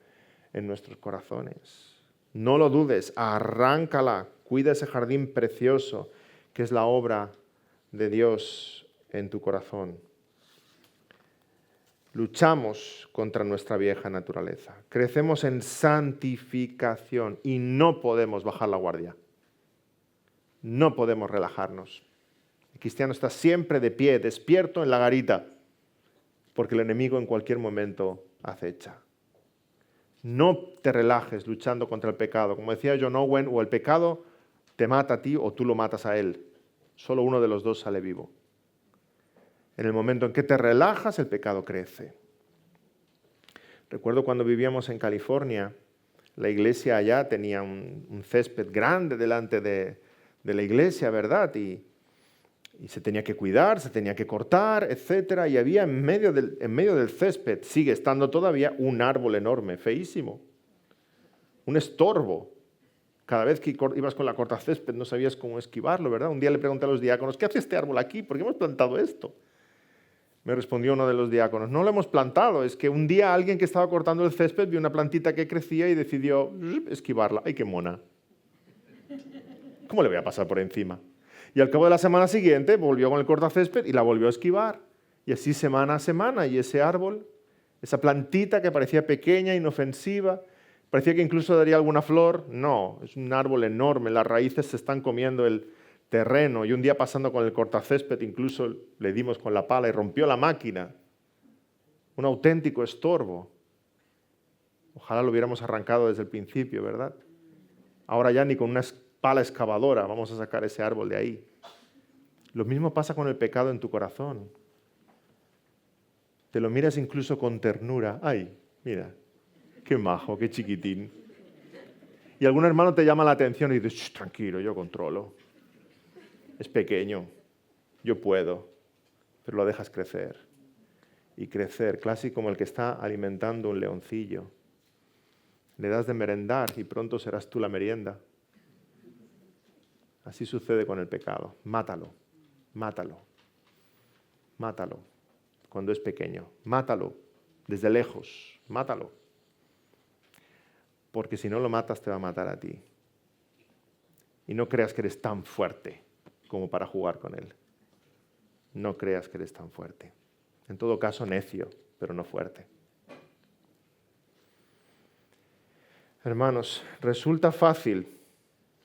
Speaker 1: en nuestros corazones. No lo dudes, arráncala, cuida ese jardín precioso que es la obra de Dios en tu corazón. Luchamos contra nuestra vieja naturaleza, crecemos en santificación y no podemos bajar la guardia. No podemos relajarnos. El cristiano está siempre de pie, despierto en la garita, porque el enemigo en cualquier momento acecha. No te relajes luchando contra el pecado. Como decía John Owen, o el pecado te mata a ti o tú lo matas a él. Solo uno de los dos sale vivo. En el momento en que te relajas, el pecado crece. Recuerdo cuando vivíamos en California, la iglesia allá tenía un césped grande delante de la iglesia, ¿verdad? Y se tenía que cuidar, se tenía que cortar, etc. Y había en medio del césped, sigue estando todavía, un árbol enorme, feísimo. Un estorbo. Cada vez que ibas con la cortacésped no sabías cómo esquivarlo, ¿verdad? Un día le pregunté a los diáconos, ¿qué hace este árbol aquí? ¿Por qué hemos plantado esto? Me respondió uno de los diáconos, no lo hemos plantado, es que un día alguien que estaba cortando el césped vio una plantita que crecía y decidió esquivarla. ¡Ay, qué mona! ¿Cómo le voy a pasar por encima? Y al cabo de la semana siguiente volvió con el cortacésped y la volvió a esquivar. Y así semana a semana, y ese árbol, esa plantita que parecía pequeña, inofensiva, parecía que incluso daría alguna flor, no, es un árbol enorme, las raíces se están comiendo el terreno, y un día pasando con el cortacésped incluso le dimos con la pala y rompió la máquina. Un auténtico estorbo. Ojalá lo hubiéramos arrancado desde el principio, ¿verdad? Ahora ya ni con una pala excavadora vamos a sacar ese árbol de ahí. Lo mismo pasa con el pecado en tu corazón. Te lo miras incluso con ternura. ¡Ay, mira! ¡Qué majo, qué chiquitín! Y algún hermano te llama la atención y dices, tranquilo, yo controlo. Es pequeño, yo puedo, pero lo dejas crecer. Y crecer, casi como el que está alimentando un leoncillo. Le das de merendar y pronto serás tú la merienda. Así sucede con el pecado. Mátalo, mátalo, mátalo cuando es pequeño. Mátalo desde lejos, mátalo. Porque si no lo matas te va a matar a ti. Y no creas que eres tan fuerte como para jugar con él. No creas que eres tan fuerte. En todo caso, necio, pero no fuerte. Hermanos, resulta fácil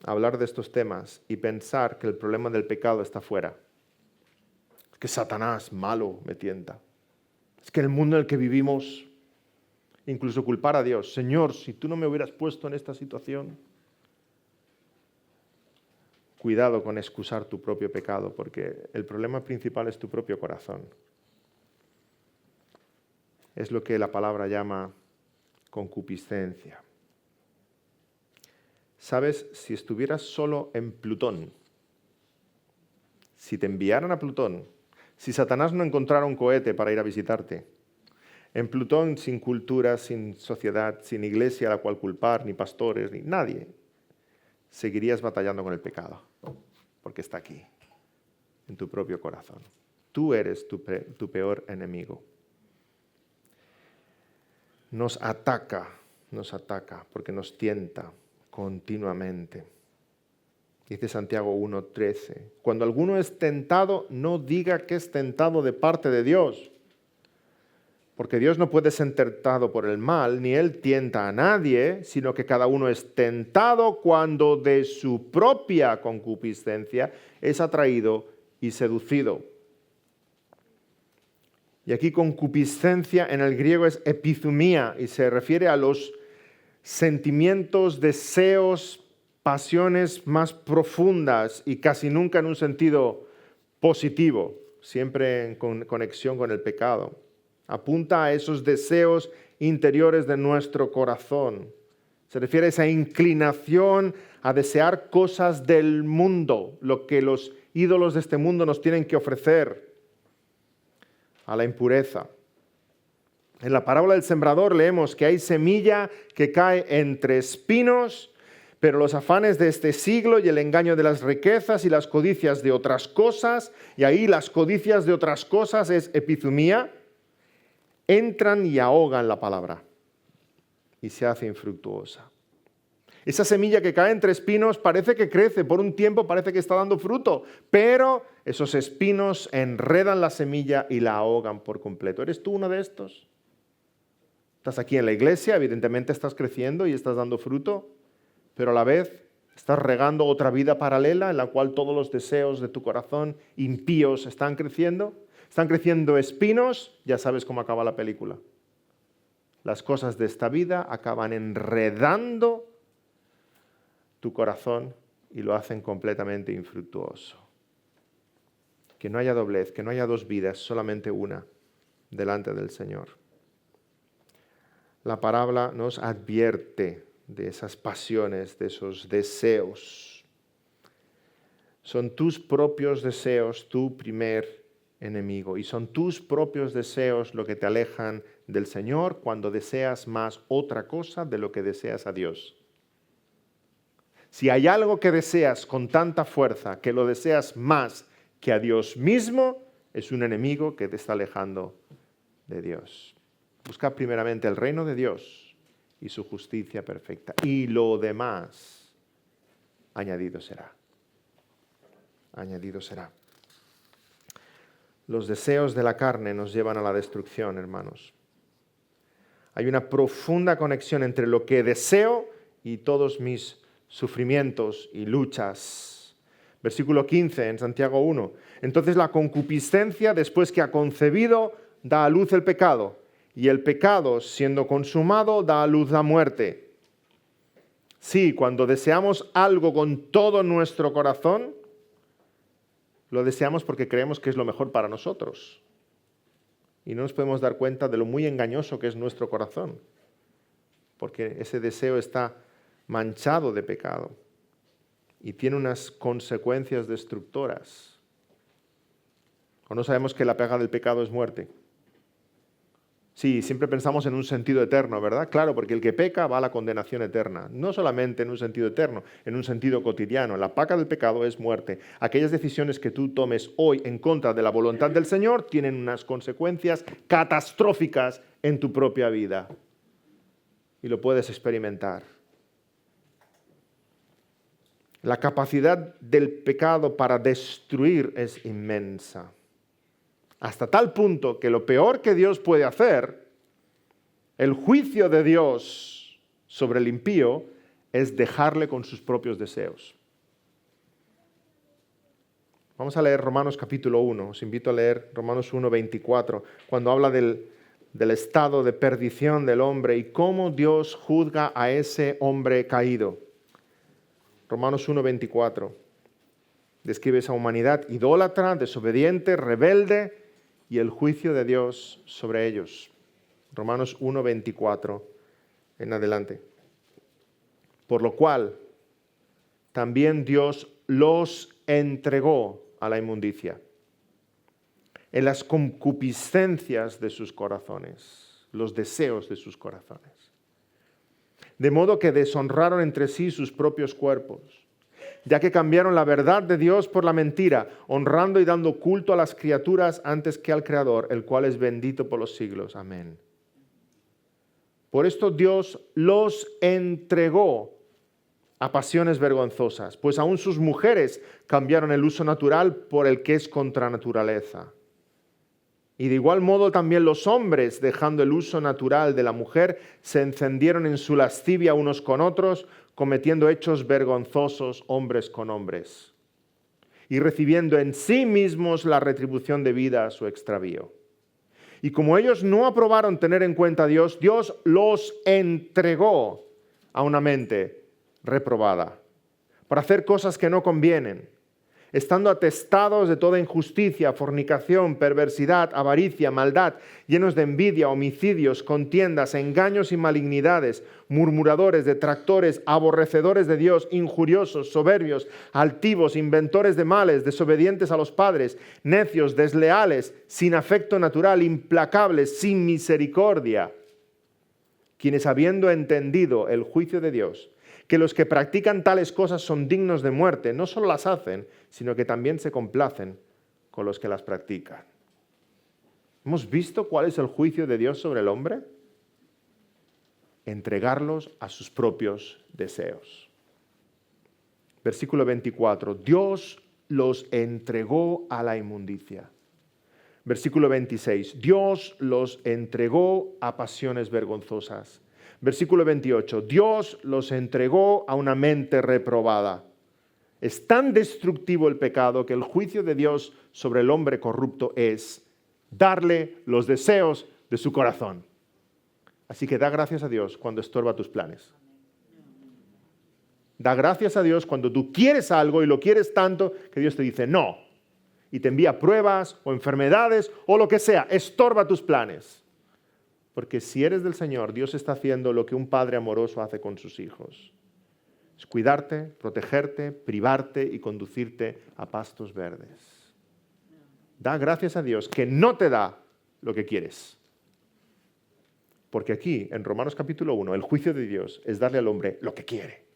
Speaker 1: hablar de estos temas y pensar que el problema del pecado está fuera. Es que Satanás, malo, me tienta. Es que el mundo en el que vivimos, incluso culpar a Dios. Señor, si tú no me hubieras puesto en esta situación. Cuidado con excusar tu propio pecado, porque el problema principal es tu propio corazón. Es lo que la palabra llama concupiscencia. ¿Sabes? Si estuvieras solo en Plutón, si te enviaran a Plutón, si Satanás no encontrara un cohete para ir a visitarte, en Plutón sin cultura, sin sociedad, sin iglesia a la cual culpar, ni pastores, ni nadie, seguirías batallando con el pecado, porque está aquí, en tu propio corazón. Tú eres tu peor enemigo. Nos ataca porque nos tienta continuamente. Dice Santiago 1:13, cuando alguno es tentado, no diga que es tentado de parte de Dios, Porque Dios no puede ser tentado por el mal, ni Él tienta a nadie, sino que cada uno es tentado cuando de su propia concupiscencia es atraído y seducido. Y aquí concupiscencia en el griego es epithumia y se refiere a los sentimientos, deseos, pasiones más profundas y casi nunca en un sentido positivo, siempre en conexión con el pecado. Apunta a esos deseos interiores de nuestro corazón. Se refiere a esa inclinación a desear cosas del mundo, lo que los ídolos de este mundo nos tienen que ofrecer, a la impureza. En la parábola del sembrador leemos que hay semilla que cae entre espinos, pero los afanes de este siglo y el engaño de las riquezas y las codicias de otras cosas, y ahí las codicias de otras cosas es epithumia, entran y ahogan la palabra y se hace infructuosa. Esa semilla que cae entre espinos parece que crece, por un tiempo parece que está dando fruto, pero esos espinos enredan la semilla y la ahogan por completo. ¿Eres tú uno de estos? Estás aquí en la iglesia, evidentemente estás creciendo y estás dando fruto, pero a la vez estás regando otra vida paralela en la cual todos los deseos de tu corazón impíos están creciendo. Están creciendo espinos, ya sabes cómo acaba la película. Las cosas de esta vida acaban enredando tu corazón y lo hacen completamente infructuoso. Que no haya doblez, que no haya dos vidas, solamente una delante del Señor. La parábola nos advierte de esas pasiones, de esos deseos. Son tus propios deseos tu primer enemigo y son tus propios deseos lo que te alejan del Señor cuando deseas más otra cosa de lo que deseas a Dios. Si hay algo que deseas con tanta fuerza, que lo deseas más que a Dios mismo, es un enemigo que te está alejando de Dios. Busca primeramente el reino de Dios y su justicia perfecta. Y lo demás, añadido será. Añadido será. Los deseos de la carne nos llevan a la destrucción, hermanos. Hay una profunda conexión entre lo que deseo y todos mis sufrimientos y luchas. Versículo 15 en Santiago 1. Entonces la concupiscencia, después que ha concebido, da a luz el pecado, y el pecado, siendo consumado, da a luz la muerte. Sí, cuando deseamos algo con todo nuestro corazón, lo deseamos porque creemos que es lo mejor para nosotros. Y no nos podemos dar cuenta de lo muy engañoso que es nuestro corazón, porque ese deseo está manchado de pecado y tiene unas consecuencias destructoras. ¿O no sabemos que la paga del pecado es muerte? Sí, siempre pensamos en un sentido eterno, ¿verdad? Claro, porque el que peca va a la condenación eterna. No solamente en un sentido eterno, en un sentido cotidiano. La paga del pecado es muerte. Aquellas decisiones que tú tomes hoy en contra de la voluntad del Señor tienen unas consecuencias catastróficas en tu propia vida. Y lo puedes experimentar. La capacidad del pecado para destruir es inmensa. Hasta tal punto que lo peor que Dios puede hacer, el juicio de Dios sobre el impío, es dejarle con sus propios deseos. Vamos a leer Romanos capítulo 1. Os invito a leer Romanos 1, 24, cuando habla del estado de perdición del hombre y cómo Dios juzga a ese hombre caído. Romanos 1, 24. Describe esa humanidad idólatra, desobediente, rebelde, y el juicio de Dios sobre ellos. Romanos 1, 24 en adelante. Por lo cual, también Dios los entregó a la inmundicia, en las concupiscencias de sus corazones, los deseos de sus corazones. De modo que deshonraron entre sí sus propios cuerpos, ya que cambiaron la verdad de Dios por la mentira, honrando y dando culto a las criaturas antes que al Creador, el cual es bendito por los siglos. Amén. Por esto Dios los entregó a pasiones vergonzosas, pues aún sus mujeres cambiaron el uso natural por el que es contra naturaleza. Y de igual modo también los hombres, dejando el uso natural de la mujer, se encendieron en su lascivia unos con otros, cometiendo hechos vergonzosos hombres con hombres, y recibiendo en sí mismos la retribución debida a su extravío. Y como ellos no aprobaron tener en cuenta a Dios, Dios los entregó a una mente reprobada para hacer cosas que no convienen, estando atestados de toda injusticia, fornicación, perversidad, avaricia, maldad, llenos de envidia, homicidios, contiendas, engaños y malignidades, murmuradores, detractores, aborrecedores de Dios, injuriosos, soberbios, altivos, inventores de males, desobedientes a los padres, necios, desleales, sin afecto natural, implacables, sin misericordia, quienes habiendo entendido el juicio de Dios, que los que practican tales cosas son dignos de muerte, no solo las hacen, sino que también se complacen con los que las practican. ¿Hemos visto cuál es el juicio de Dios sobre el hombre? Entregarlos a sus propios deseos. Versículo 24. Dios los entregó a la inmundicia. Versículo 26. Dios los entregó a pasiones vergonzosas. Versículo 28, Dios los entregó a una mente reprobada. Es tan destructivo el pecado que el juicio de Dios sobre el hombre corrupto es darle los deseos de su corazón. Así que da gracias a Dios cuando estorba tus planes. Da gracias a Dios cuando tú quieres algo y lo quieres tanto que Dios te dice no. Y te envía pruebas o enfermedades o lo que sea, estorba tus planes. Porque si eres del Señor, Dios está haciendo lo que un padre amoroso hace con sus hijos. Es cuidarte, protegerte, privarte y conducirte a pastos verdes. Da gracias a Dios que no te da lo que quieres. Porque aquí, en Romanos capítulo 1, el juicio de Dios es darle al hombre lo que quiere.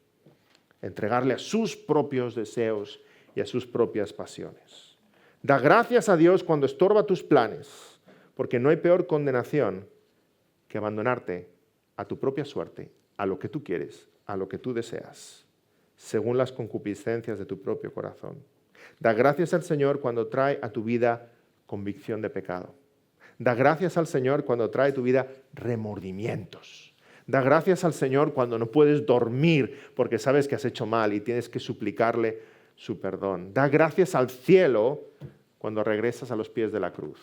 Speaker 1: Entregarle a sus propios deseos y a sus propias pasiones. Da gracias a Dios cuando estorba tus planes, porque no hay peor condenación que abandonarte a tu propia suerte, a lo que tú quieres, a lo que tú deseas, según las concupiscencias de tu propio corazón. Da gracias al Señor cuando trae a tu vida convicción de pecado. Da gracias al Señor cuando trae a tu vida remordimientos. Da gracias al Señor cuando no puedes dormir porque sabes que has hecho mal y tienes que suplicarle su perdón. Da gracias al cielo cuando regresas a los pies de la cruz.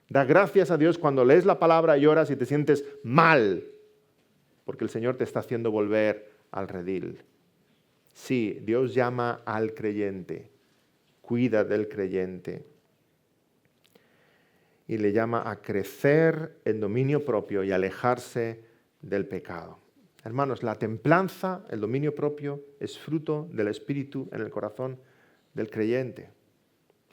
Speaker 1: Da gracias a Dios cuando lees la palabra y oras y te sientes mal, porque el Señor te está haciendo volver al redil. Sí, Dios llama al creyente, cuida del creyente y le llama a crecer en dominio propio y alejarse del pecado. Hermanos, la templanza, el dominio propio, es fruto del Espíritu en el corazón del creyente.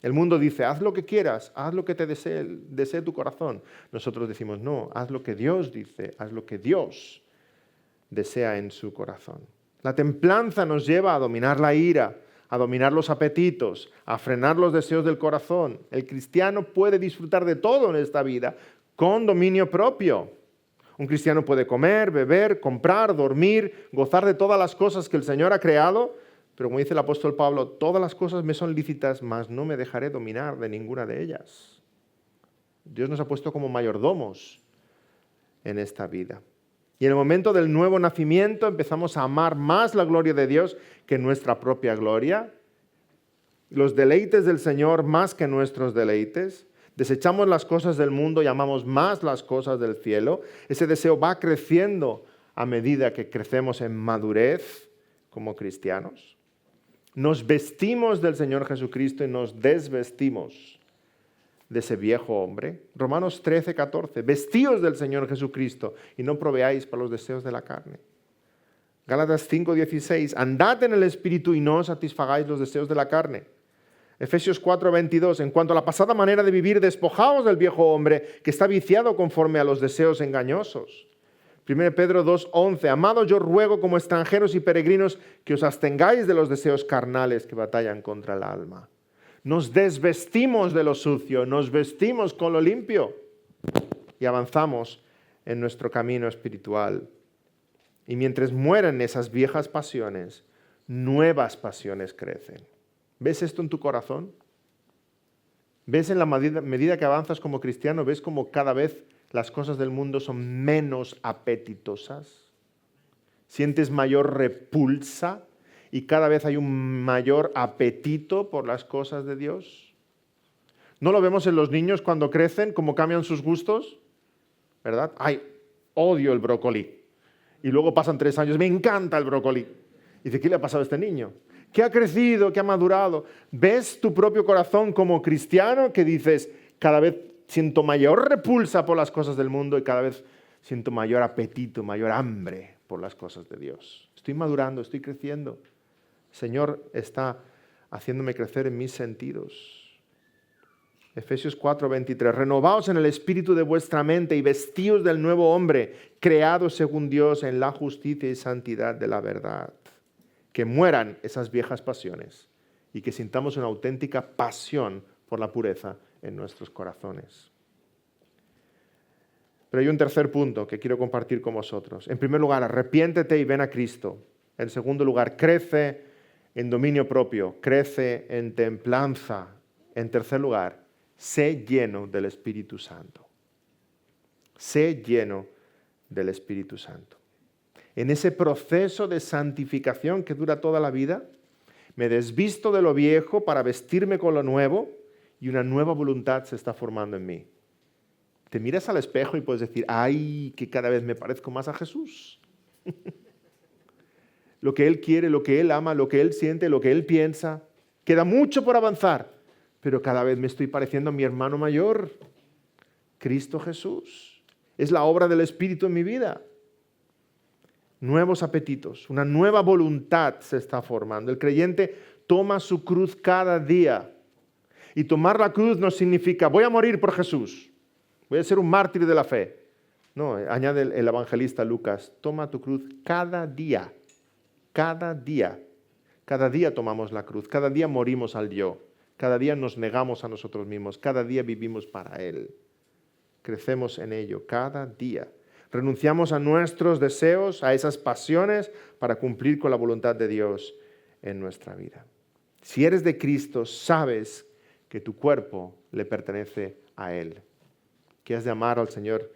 Speaker 1: El mundo dice, haz lo que quieras, haz lo que te desee tu corazón. Nosotros decimos, no, haz lo que Dios dice, haz lo que Dios desea en su corazón. La templanza nos lleva a dominar la ira, a dominar los apetitos, a frenar los deseos del corazón. El cristiano puede disfrutar de todo en esta vida con dominio propio. Un cristiano puede comer, beber, comprar, dormir, gozar de todas las cosas que el Señor ha creado, pero como dice el apóstol Pablo, todas las cosas me son lícitas, mas no me dejaré dominar de ninguna de ellas. Dios nos ha puesto como mayordomos en esta vida. Y en el momento del nuevo nacimiento empezamos a amar más la gloria de Dios que nuestra propia gloria, los deleites del Señor más que nuestros deleites. Desechamos las cosas del mundo y amamos más las cosas del cielo. Ese deseo va creciendo a medida que crecemos en madurez como cristianos. Nos vestimos del Señor Jesucristo y nos desvestimos de ese viejo hombre. Romanos 13, 14. Vestíos del Señor Jesucristo y no proveáis para los deseos de la carne. Gálatas 5, 16. Andad en el Espíritu y no satisfagáis los deseos de la carne. Efesios 4, 22. En cuanto a la pasada manera de vivir, despojaos del viejo hombre que está viciado conforme a los deseos engañosos. 1 Pedro 2:11, amados, yo ruego como extranjeros y peregrinos que os abstengáis de los deseos carnales que batallan contra el alma. Nos desvestimos de lo sucio, nos vestimos con lo limpio y avanzamos en nuestro camino espiritual. Y mientras mueren esas viejas pasiones, nuevas pasiones crecen. ¿Ves esto en tu corazón? ¿Ves en la medida que avanzas como cristiano, ves como cada vez las cosas del mundo son menos apetitosas? ¿Sientes mayor repulsa y cada vez hay un mayor apetito por las cosas de Dios? ¿No lo vemos en los niños cuando crecen, cómo cambian sus gustos? ¿Verdad? ¡Ay, odio el brócoli! Y luego pasan 3 años, ¡me encanta el brócoli! Y dice, ¿qué le ha pasado a este niño? ¿Qué ha crecido? ¿Qué ha madurado? ¿Ves tu propio corazón como cristiano que dices, cada vez siento mayor repulsa por las cosas del mundo y cada vez siento mayor apetito, mayor hambre por las cosas de Dios? Estoy madurando, estoy creciendo. El Señor está haciéndome crecer en mis sentidos. Efesios 4:23, renovaos en el espíritu de vuestra mente y vestíos del nuevo hombre, creado según Dios en la justicia y santidad de la verdad. Que mueran esas viejas pasiones y que sintamos una auténtica pasión por la pureza en nuestros corazones. Pero hay un tercer punto que quiero compartir con vosotros. En primer lugar, arrepiéntete y ven a Cristo. En segundo lugar, crece en dominio propio, crece en templanza. En tercer lugar, sé lleno del Espíritu Santo. Sé lleno del Espíritu Santo. En ese proceso de santificación que dura toda la vida, me desvisto de lo viejo para vestirme con lo nuevo y una nueva voluntad se está formando en mí. Te miras al espejo y puedes decir, ¡ay, que cada vez me parezco más a Jesús! Lo que Él quiere, lo que Él ama, lo que Él siente, lo que Él piensa. Queda mucho por avanzar, pero cada vez me estoy pareciendo a mi hermano mayor, Cristo Jesús. Es la obra del Espíritu en mi vida. Nuevos apetitos, una nueva voluntad se está formando. El creyente toma su cruz cada día. Y tomar la cruz no significa, voy a morir por Jesús, voy a ser un mártir de la fe. No, añade el evangelista Lucas, toma tu cruz cada día. Cada día. Cada día tomamos la cruz, cada día morimos al yo, cada día nos negamos a nosotros mismos, cada día vivimos para Él. Crecemos en ello cada día. Renunciamos a nuestros deseos, a esas pasiones, para cumplir con la voluntad de Dios en nuestra vida. Si eres de Cristo, sabes que tu cuerpo le pertenece a Él, que has de amar al Señor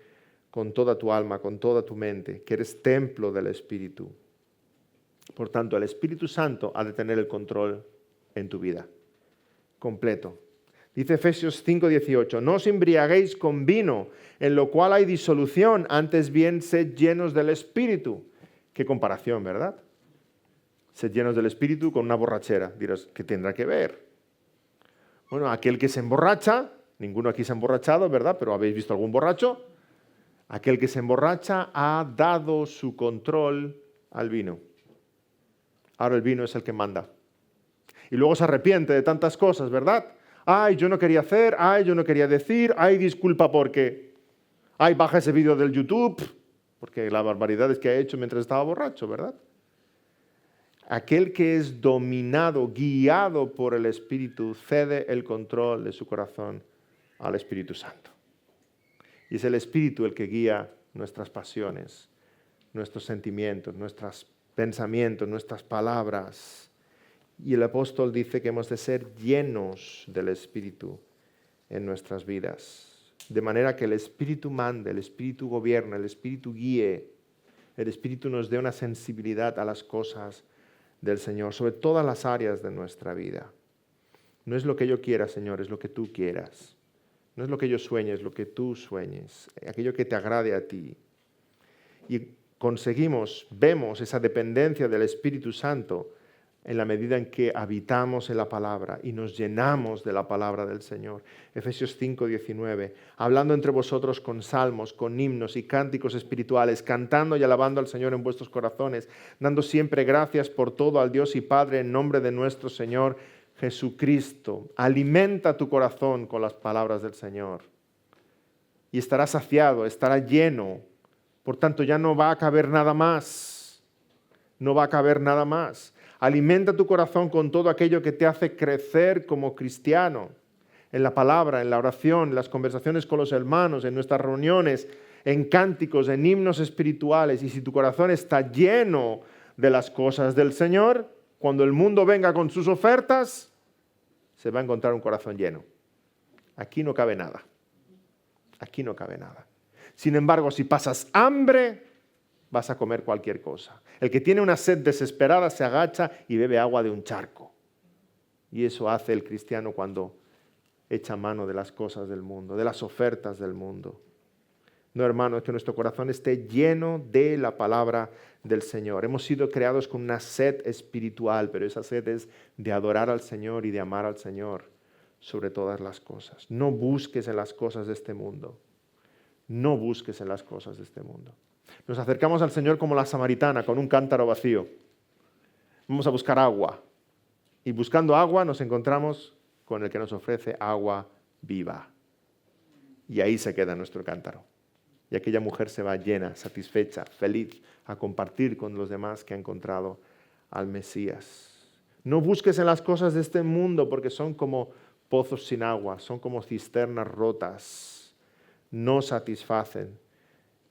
Speaker 1: con toda tu alma, con toda tu mente, que eres templo del Espíritu. Por tanto, el Espíritu Santo ha de tener el control en tu vida, completo. Dice Efesios 5:18, no os embriaguéis con vino, en lo cual hay disolución, antes bien sed llenos del Espíritu. Qué comparación, ¿verdad? Sed llenos del Espíritu con una borrachera. Dirás, ¿qué tendrá que ver? Bueno, aquel que se emborracha, ninguno aquí se ha emborrachado, ¿verdad? Pero ¿habéis visto algún borracho? Aquel que se emborracha ha dado su control al vino. Ahora el vino es el que manda. Y luego se arrepiente de tantas cosas, ¿verdad? Ay, yo no quería hacer, ay, yo no quería decir, ay, disculpa porque, ay, baja ese vídeo del YouTube, porque las barbaridades que ha hecho mientras estaba borracho, ¿verdad? Aquel que es dominado, guiado por el Espíritu, cede el control de su corazón al Espíritu Santo. Y es el Espíritu el que guía nuestras pasiones, nuestros sentimientos, nuestros pensamientos, nuestras palabras. Y el apóstol dice que hemos de ser llenos del Espíritu en nuestras vidas. De manera que el Espíritu mande, el Espíritu gobierne, el Espíritu guíe. El Espíritu nos dé una sensibilidad a las cosas del Señor, sobre todas las áreas de nuestra vida. No es lo que yo quiera, Señor, es lo que tú quieras. No es lo que yo sueñe, es lo que tú sueñes. Aquello que te agrade a ti. Y vemos esa dependencia del Espíritu Santo en la medida en que habitamos en la palabra y nos llenamos de la palabra del Señor. Efesios 5:19, hablando entre vosotros con salmos, con himnos y cánticos espirituales, cantando y alabando al Señor en vuestros corazones, dando siempre gracias por todo al Dios y Padre en nombre de nuestro Señor Jesucristo. Alimenta tu corazón con las palabras del Señor y estará saciado, estará lleno. Por tanto, ya no va a caber nada más. No va a caber nada más. Alimenta tu corazón con todo aquello que te hace crecer como cristiano, en la palabra, en la oración, en las conversaciones con los hermanos, en nuestras reuniones, en cánticos, en himnos espirituales. Y si tu corazón está lleno de las cosas del Señor, cuando el mundo venga con sus ofertas, se va a encontrar un corazón lleno. aquí no cabe nada. Aquí no cabe nada. Sin embargo, si pasas hambre, vas a comer cualquier cosa. El que tiene una sed desesperada se agacha y bebe agua de un charco. Y eso hace el cristiano cuando echa mano de las cosas del mundo, de las ofertas del mundo. No, hermano, es que nuestro corazón esté lleno de la palabra del Señor. Hemos sido creados con una sed espiritual, pero esa sed es de adorar al Señor y de amar al Señor sobre todas las cosas. No busques en las cosas de este mundo. No busques en las cosas de este mundo. Nos acercamos al Señor como la samaritana, con un cántaro vacío. Vamos a buscar agua. Y buscando agua nos encontramos con el que nos ofrece agua viva. Y ahí se queda nuestro cántaro. Y aquella mujer se va llena, satisfecha, feliz, a compartir con los demás que ha encontrado al Mesías. No busques en las cosas de este mundo porque son como pozos sin agua, son como cisternas rotas, no satisfacen.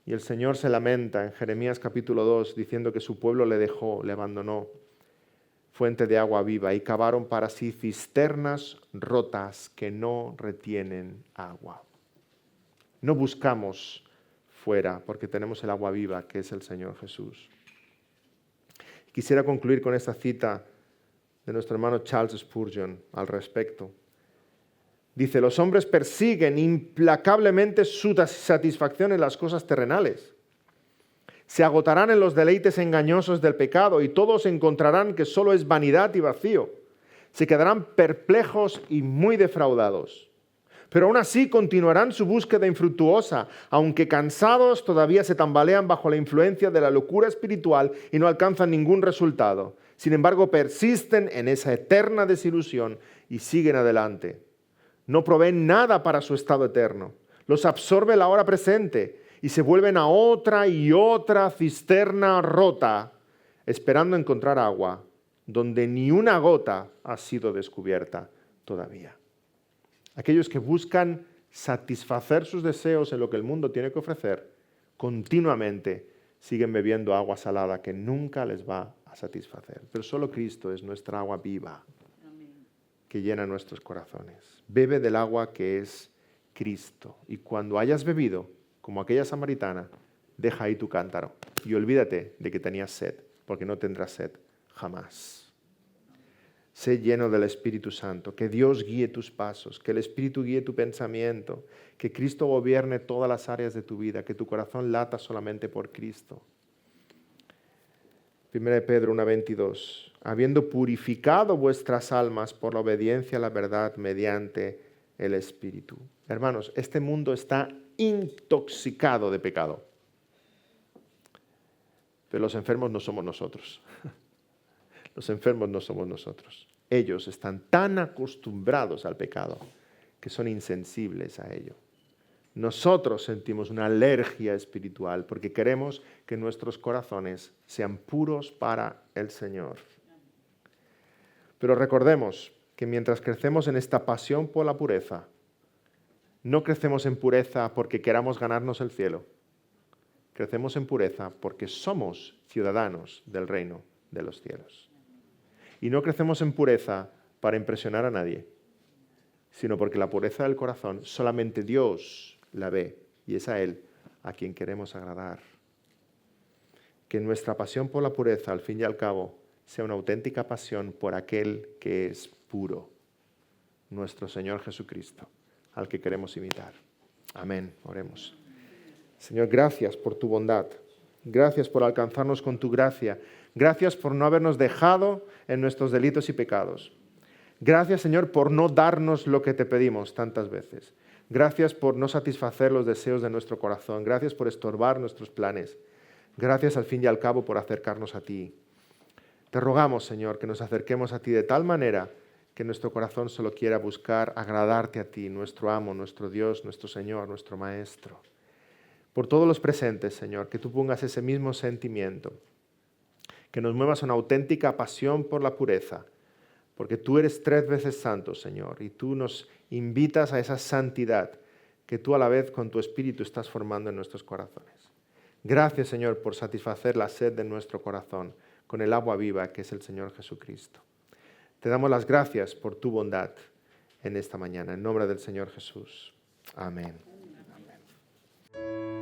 Speaker 1: Y el Señor se lamenta en Jeremías capítulo 2 diciendo que su pueblo le dejó, le abandonó, fuente de agua viva, y cavaron para sí cisternas rotas que no retienen agua. No buscamos fuera porque tenemos el agua viva que es el Señor Jesús. Quisiera concluir con esta cita de nuestro hermano Charles Spurgeon al respecto. Dice, los hombres persiguen implacablemente su satisfacción en las cosas terrenales. Se agotarán en los deleites engañosos del pecado y todos encontrarán que solo es vanidad y vacío. Se quedarán perplejos y muy defraudados. Pero aún así continuarán su búsqueda infructuosa, aunque cansados todavía se tambalean bajo la influencia de la locura espiritual y no alcanzan ningún resultado. Sin embargo, persisten en esa eterna desilusión y siguen adelante. No proveen nada para su estado eterno. Los absorbe la hora presente y se vuelven a otra y otra cisterna rota, esperando encontrar agua, donde ni una gota ha sido descubierta todavía. Aquellos que buscan satisfacer sus deseos en lo que el mundo tiene que ofrecer, continuamente siguen bebiendo agua salada que nunca les va a satisfacer. Pero solo Cristo es nuestra agua viva que llena nuestros corazones. Bebe del agua que es Cristo. Y cuando hayas bebido, como aquella samaritana, deja ahí tu cántaro y olvídate de que tenías sed, porque no tendrás sed jamás. Sé lleno del Espíritu Santo, que Dios guíe tus pasos, que el Espíritu guíe tu pensamiento, que Cristo gobierne todas las áreas de tu vida, que tu corazón lata solamente por Cristo. 1 Pedro 1:22, habiendo purificado vuestras almas por la obediencia a la verdad mediante el Espíritu. Hermanos, este mundo está intoxicado de pecado, pero los enfermos no somos nosotros. Los enfermos no somos nosotros. Ellos están tan acostumbrados al pecado que son insensibles a ello. Nosotros sentimos una alergia espiritual porque queremos que nuestros corazones sean puros para el Señor. Pero recordemos que mientras crecemos en esta pasión por la pureza, no crecemos en pureza porque queramos ganarnos el cielo. Crecemos en pureza porque somos ciudadanos del reino de los cielos. Y no crecemos en pureza para impresionar a nadie, sino porque la pureza del corazón solamente Dios la ve y es a Él a quien queremos agradar. Que nuestra pasión por la pureza, al fin y al cabo, sea una auténtica pasión por aquel que es puro, nuestro Señor Jesucristo, al que queremos imitar. Amén. Oremos. Señor, gracias por tu bondad. Gracias por alcanzarnos con tu gracia. Gracias por no habernos dejado en nuestros delitos y pecados. Gracias, Señor, por no darnos lo que te pedimos tantas veces. Gracias por no satisfacer los deseos de nuestro corazón. Gracias por estorbar nuestros planes. Gracias, al fin y al cabo, por acercarnos a ti. Te rogamos, Señor, que nos acerquemos a ti de tal manera que nuestro corazón solo quiera buscar agradarte a ti, nuestro amo, nuestro Dios, nuestro Señor, nuestro Maestro. Por todos los presentes, Señor, que tú pongas ese mismo sentimiento, que nos muevas una auténtica pasión por la pureza, porque tú eres 3 veces santo, Señor, y tú nos invitas a esa santidad que tú a la vez con tu Espíritu estás formando en nuestros corazones. Gracias, Señor, por satisfacer la sed de nuestro corazón con el agua viva que es el Señor Jesucristo. Te damos las gracias por tu bondad. en esta mañana. En nombre del Señor Jesús. Amén. Amén.